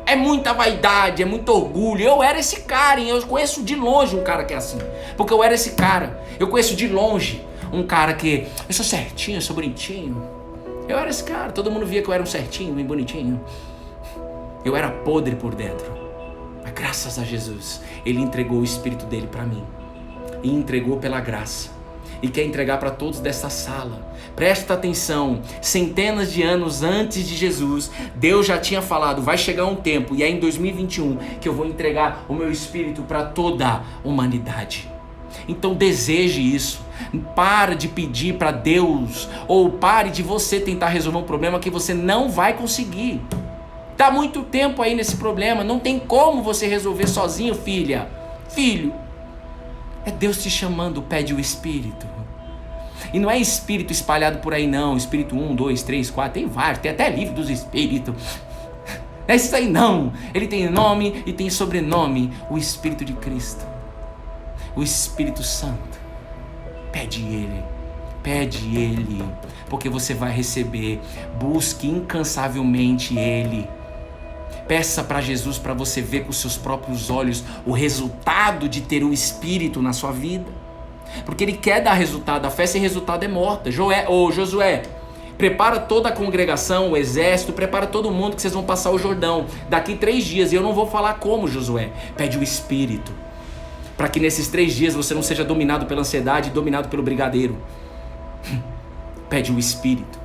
É muita vaidade, é muito orgulho. Eu era esse cara, hein? Eu conheço de longe um cara que é assim. Porque eu era esse cara. Eu conheço de longe um cara que... Eu sou certinho, eu sou bonitinho. Eu era esse cara. Todo mundo via que eu era um certinho, bem bonitinho. Eu era podre por dentro. Mas graças a Jesus, Ele entregou o Espírito dele para mim. E entregou pela graça. E quer entregar para todos dessa sala. Presta atenção, centenas de anos antes de Jesus, Deus já tinha falado, vai chegar um tempo, e é em 2021, que eu vou entregar o meu Espírito para toda a humanidade. Então deseje isso. Para de pedir para Deus, ou pare de você tentar resolver um problema que você não vai conseguir. Tá muito tempo aí nesse problema, não tem como você resolver sozinho, filha, filho. É Deus te chamando, pede o Espírito. E não é Espírito espalhado por aí não, Espírito 1, 2, 3, 4, tem vários, tem até livro dos Espíritos. Não é isso aí não, ele tem nome e tem sobrenome, o Espírito de Cristo. O Espírito Santo. Pede Ele, porque você vai receber. Busque incansavelmente Ele. Peça para Jesus para você ver com os seus próprios olhos o resultado de ter o Espírito na sua vida. Porque Ele quer dar resultado. A fé sem resultado é morta. Josué, prepara toda a congregação, o exército, prepara todo mundo que vocês vão passar o Jordão daqui 3 dias. E eu não vou falar como, Josué. Pede o Espírito. Para que nesses 3 dias você não seja dominado pela ansiedade e dominado pelo brigadeiro. Pede o Espírito.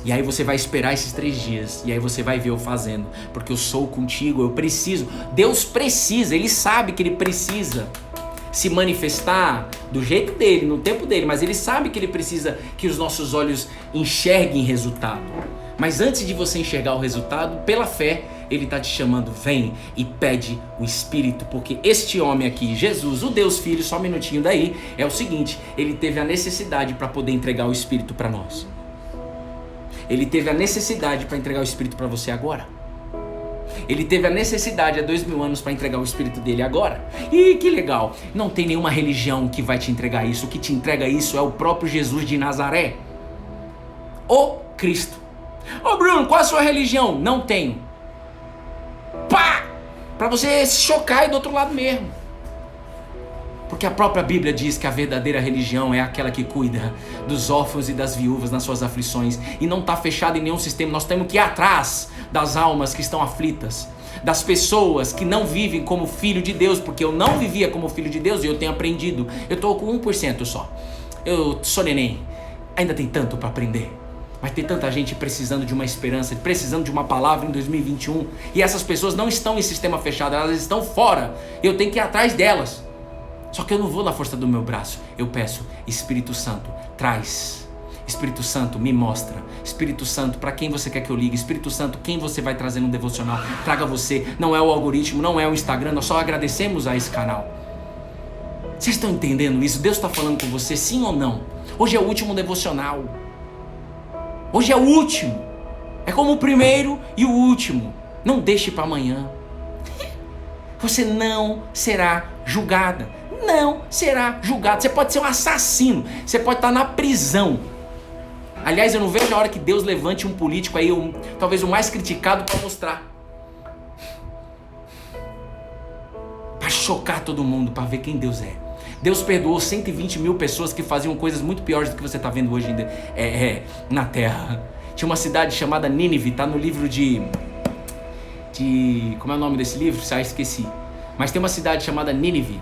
E aí você vai esperar esses 3 dias. E aí você vai ver eu fazendo. Porque eu sou contigo, eu preciso. Deus precisa, Ele sabe que Ele precisa se manifestar do jeito dele, no tempo dele. Mas Ele sabe que Ele precisa que os nossos olhos enxerguem resultado. Mas antes de você enxergar o resultado, pela fé, Ele está te chamando, vem e pede o Espírito. Porque este homem aqui, Jesus, o Deus Filho, só um minutinho daí, é o seguinte, Ele teve a necessidade para poder entregar o Espírito para nós. Ele teve a necessidade para entregar o Espírito para você agora. Ele teve a necessidade há 2000 anos para entregar o Espírito dele agora. E que legal, não tem nenhuma religião que vai te entregar isso. O que te entrega isso é o próprio Jesus de Nazaré. O Cristo. Ô Bruno, qual a sua religião? Não tenho. Pá! Para você se chocar e do outro lado mesmo. Porque a própria Bíblia diz que a verdadeira religião é aquela que cuida dos órfãos e das viúvas nas suas aflições. E não está fechada em nenhum sistema. Nós temos que ir atrás das almas que estão aflitas. Das pessoas que não vivem como filho de Deus. Porque eu não vivia como filho de Deus e eu tenho aprendido. Eu estou com 1% só. Eu sou neném. Ainda tem tanto para aprender. Mas tem tanta gente precisando de uma esperança, precisando de uma palavra em 2021. E essas pessoas não estão em sistema fechado, elas estão fora. Eu tenho que ir atrás delas. Só que eu não vou na força do meu braço. Eu peço, Espírito Santo, traz. Espírito Santo, me mostra. Espírito Santo, para quem você quer que eu ligue? Espírito Santo, quem você vai trazer no devocional? Traga você. Não é o algoritmo, não é o Instagram. Nós só agradecemos a esse canal. Vocês estão entendendo isso? Deus está falando com você, sim ou não? Hoje é o último devocional. Hoje é o último. É como o primeiro e o último. Não deixe para amanhã. Você não será julgada. Não será julgado. Você pode ser um assassino. Você pode estar na prisão. Aliás, eu não vejo a hora que Deus levante um político aí, talvez o mais criticado, para mostrar. Para chocar todo mundo, para ver quem Deus é. Deus perdoou 120 mil pessoas que faziam coisas muito piores do que você está vendo hoje ainda na terra. Tinha uma cidade chamada Nínive, está no livro de... Como é o nome desse livro? Já esqueci. Mas tem uma cidade chamada Nínive,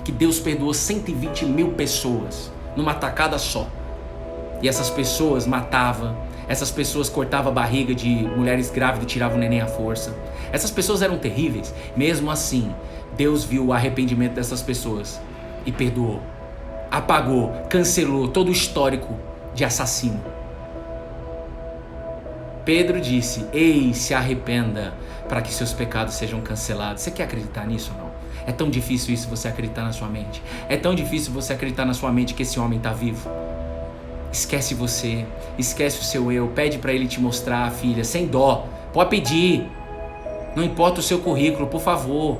que Deus perdoou 120 mil pessoas numa tacada só. E essas pessoas matavam, essas pessoas cortavam a barriga de mulheres grávidas e tiravam o neném à força. Essas pessoas eram terríveis. Mesmo assim, Deus viu o arrependimento dessas pessoas e perdoou, apagou, cancelou todo o histórico de assassino. Pedro disse, ei, se arrependa para que seus pecados sejam cancelados. Você quer acreditar nisso ou não? É tão difícil isso, você acreditar na sua mente. É tão difícil você acreditar na sua mente que esse homem está vivo. Esquece você, esquece o seu eu, pede para ele te mostrar, filha, sem dó. Pode pedir, não importa o seu currículo, por favor.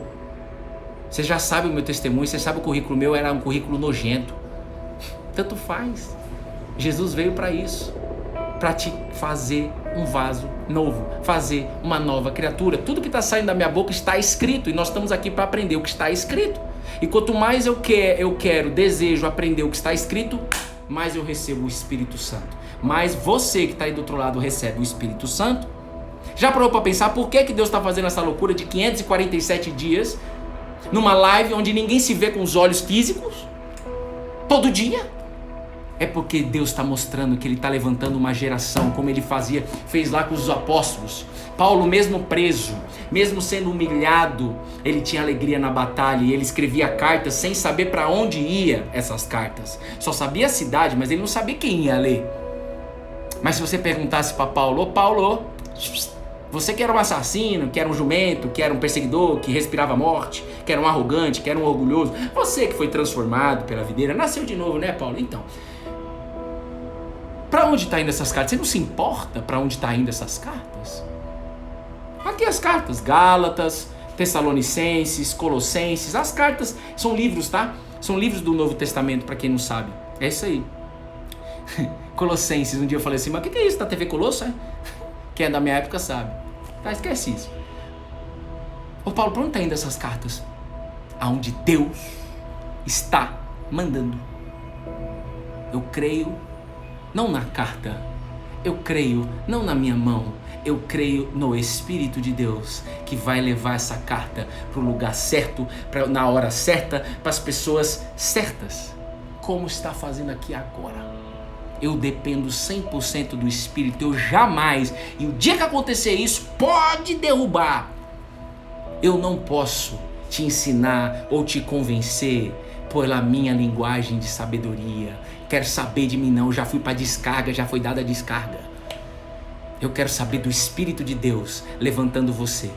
Você já sabe o meu testemunho, você sabe o currículo meu era um currículo nojento. Tanto faz. Jesus veio para isso, para te fazer um vaso novo, fazer uma nova criatura. Tudo que está saindo da minha boca está escrito e nós estamos aqui para aprender o que está escrito. E quanto mais eu quero, desejo aprender o que está escrito, mais eu recebo o Espírito Santo. Mais você que está aí do outro lado recebe o Espírito Santo. Já parou para pensar por que Deus está fazendo essa loucura de 547 dias numa live onde ninguém se vê com os olhos físicos? Todo dia? É porque Deus está mostrando que Ele está levantando uma geração, como Ele fez lá com os apóstolos. Paulo, mesmo preso, mesmo sendo humilhado, ele tinha alegria na batalha e ele escrevia cartas sem saber para onde ia essas cartas. Só sabia a cidade, mas ele não sabia quem ia ler. Mas se você perguntasse para Paulo, Paulo, você que era um assassino, que era um jumento, que era um perseguidor, que respirava morte, que era um arrogante, que era um orgulhoso, você que foi transformado pela videira, nasceu de novo, né, Paulo? Então, para onde está indo essas cartas? Você não se importa para onde está indo essas cartas? Aqui as cartas, Gálatas, Tessalonicenses, Colossenses, as cartas são livros, tá? São livros do Novo Testamento, para quem não sabe. É isso aí. Colossenses, um dia eu falei assim, mas o que é isso da TV Colosso? Quem é da minha época sabe. Tá, esquece isso. Ô Paulo, para onde está indo essas cartas? Aonde Deus está mandando. Eu creio, não na carta, eu creio não na minha mão, eu creio no Espírito de Deus que vai levar essa carta para o lugar certo, na hora certa, para as pessoas certas, como está fazendo aqui agora. Eu dependo 100% do Espírito, eu jamais, e o dia que acontecer isso, pode derrubar. Eu não posso te ensinar ou te convencer pela minha linguagem de sabedoria. Quero saber de mim não, já fui para descarga, já foi dada a descarga. Eu quero saber do Espírito de Deus levantando você.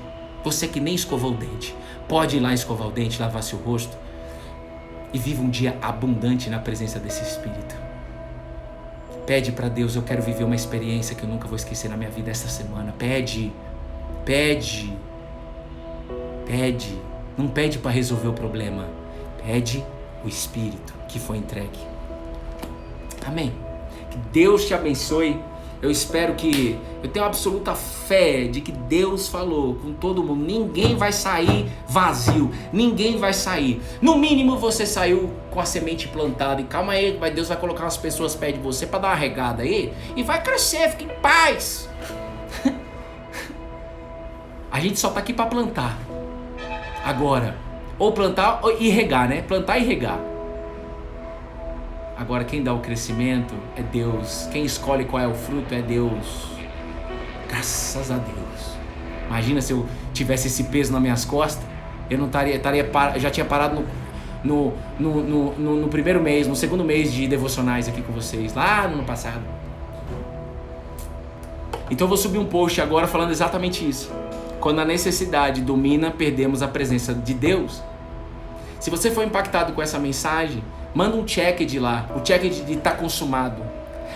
Você que nem escovou o dente, pode ir lá escovar o dente, lavar seu rosto e viva um dia abundante na presença desse Espírito. Pede para Deus, eu quero viver uma experiência que eu nunca vou esquecer na minha vida esta semana. Pede. Não pede para resolver o problema. Pede o Espírito que foi entregue. Amém. Que Deus te abençoe Eu espero que... Eu tenho absoluta fé de que Deus falou com todo mundo. Ninguém vai sair vazio. Ninguém vai sair. No mínimo você saiu com a semente plantada. E calma aí, Deus vai colocar umas pessoas perto de você para dar uma regada aí. E vai crescer, fique em paz. A gente só tá aqui para plantar. Agora, ou plantar e regar, né? Plantar e regar. Agora quem dá o crescimento é Deus. Quem escolhe qual é o fruto é Deus. Graças a Deus. Imagina se eu tivesse esse peso nas minhas costas. Eu não já tinha parado no primeiro mês, no segundo mês de devocionais aqui com vocês. Lá no ano passado. Então eu vou subir um post agora falando exatamente isso. Quando a necessidade domina, perdemos a presença de Deus. Se você foi impactado com essa mensagem, manda um check de lá. O check de tá consumado.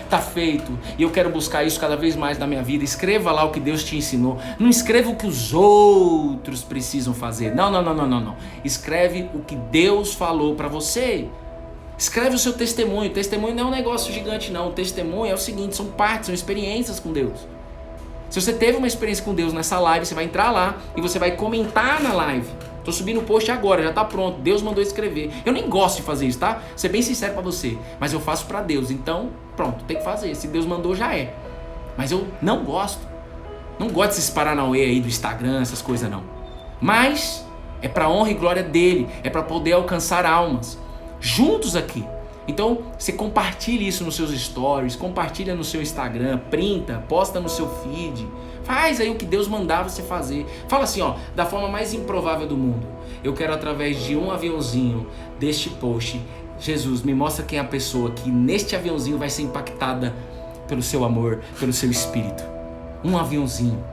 Tá feito. E eu quero buscar isso cada vez mais na minha vida. Escreva lá o que Deus te ensinou. Não escreva o que os outros precisam fazer. Não. Escreve o que Deus falou para você. Escreve o seu testemunho. Testemunho não é um negócio gigante, não. O testemunho é o seguinte, são partes, são experiências com Deus. Se você teve uma experiência com Deus nessa live, você vai entrar lá e você vai comentar na live. Tô subindo o post agora, já tá pronto. Deus mandou escrever. Eu nem gosto de fazer isso, tá? Vou ser bem sincero pra você. Mas eu faço pra Deus. Então, pronto, tem que fazer. Se Deus mandou, já é. Mas eu não gosto. Não gosto desses paranauê aí do Instagram, essas coisas não. Mas é pra honra e glória dele. É pra poder alcançar almas. Juntos aqui. Então, você compartilha isso nos seus stories, compartilha no seu Instagram, printa, posta no seu feed. Faz aí o que Deus mandar você fazer. Fala assim, ó, da forma mais improvável do mundo. Eu quero, através de um aviãozinho deste post, Jesus, me mostra quem é a pessoa que neste aviãozinho vai ser impactada pelo seu amor, pelo seu espírito. Um aviãozinho.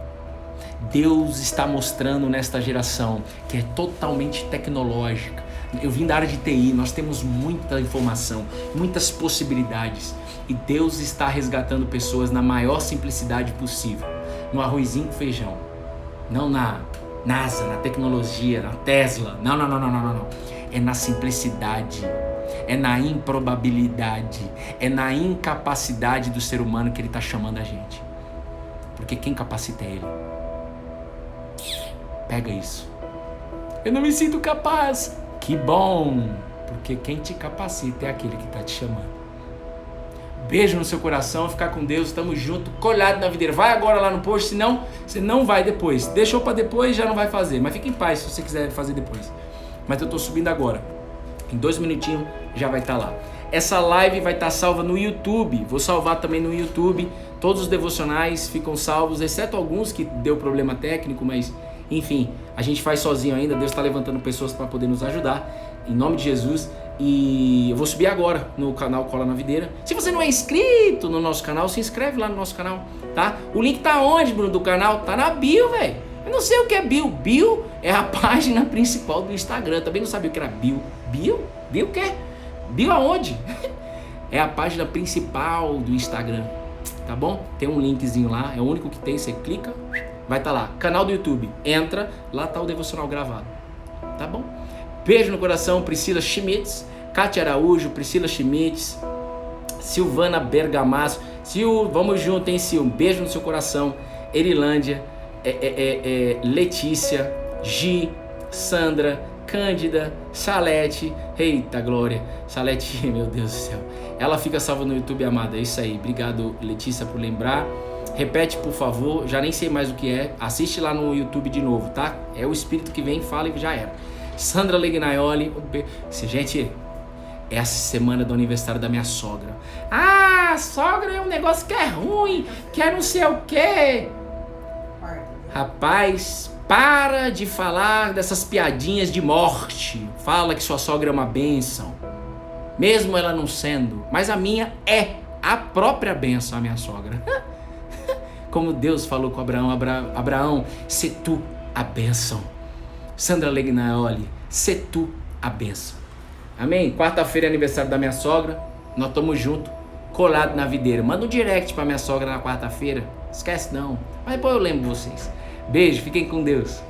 Deus está mostrando nesta geração que é totalmente tecnológica. Eu vim da área de TI, nós temos muita informação, muitas possibilidades. E Deus está resgatando pessoas na maior simplicidade possível. No arrozinho com feijão. Não na NASA, na tecnologia, na Tesla. Não. É na simplicidade. É na improbabilidade. É na incapacidade do ser humano que ele está chamando a gente. Porque quem capacita é ele. Pega isso. Eu não me sinto capaz. Que bom, porque quem te capacita é aquele que está te chamando. Beijo no seu coração, ficar com Deus, estamos juntos, colhado na videira. Vai agora lá no post, senão você não vai depois. Deixou para depois, já não vai fazer, mas fique em paz se você quiser fazer depois. Mas eu estou subindo agora, em 2 minutinhos já vai estar lá. Essa live vai estar salva no YouTube, vou salvar também no YouTube. Todos os devocionais ficam salvos, exceto alguns que deu problema técnico, mas... Enfim, a gente faz sozinho ainda. Deus está levantando pessoas para poder nos ajudar. Em nome de Jesus. E eu vou subir agora no canal Cola na Videira. Se você não é inscrito no nosso canal, se inscreve lá no nosso canal, tá? O link tá onde, Bruno, do canal? Tá na bio, velho. Eu não sei o que é bio. Bio é a página principal do Instagram. Também não sabia o que era bio. Bio? Bio o quê? Bio aonde? É a página principal do Instagram. Tá bom? Tem um linkzinho lá. É o único que tem. Você clica... Vai estar lá, canal do YouTube, entra, lá tá o devocional gravado, tá bom? Beijo no coração, Priscila Schmitz, Kátia Araújo, Priscila Schmitz, Silvana Bergamasso, Sil, vamos junto, hein, Sil? Beijo no seu coração, Erilândia, Letícia, Gi, Sandra, Cândida, Salete, eita glória, Salete, meu Deus do céu, ela fica salva no YouTube, amada, é isso aí, obrigado Letícia por lembrar. Repete, por favor, já nem sei mais o que é. Assiste lá no YouTube de novo, tá? É o Espírito que vem, fala e já era. Sandra Legnaioli. Gente, essa semana do aniversário da minha sogra. Ah, sogra é um negócio que é ruim, que é não sei o quê. Rapaz, para de falar dessas piadinhas de morte. Fala que sua sogra é uma bênção. Mesmo ela não sendo. Mas a minha é a própria bênção, a minha sogra. Como Deus falou com Abraão, Abraão, se tu a bênção. Sandra Legnaioli, se tu a bênção. Amém? Quarta-feira é aniversário da minha sogra, nós estamos juntos, colado na videira. Manda um direct pra minha sogra na quarta-feira, esquece não, mas depois eu lembro vocês. Beijo, fiquem com Deus.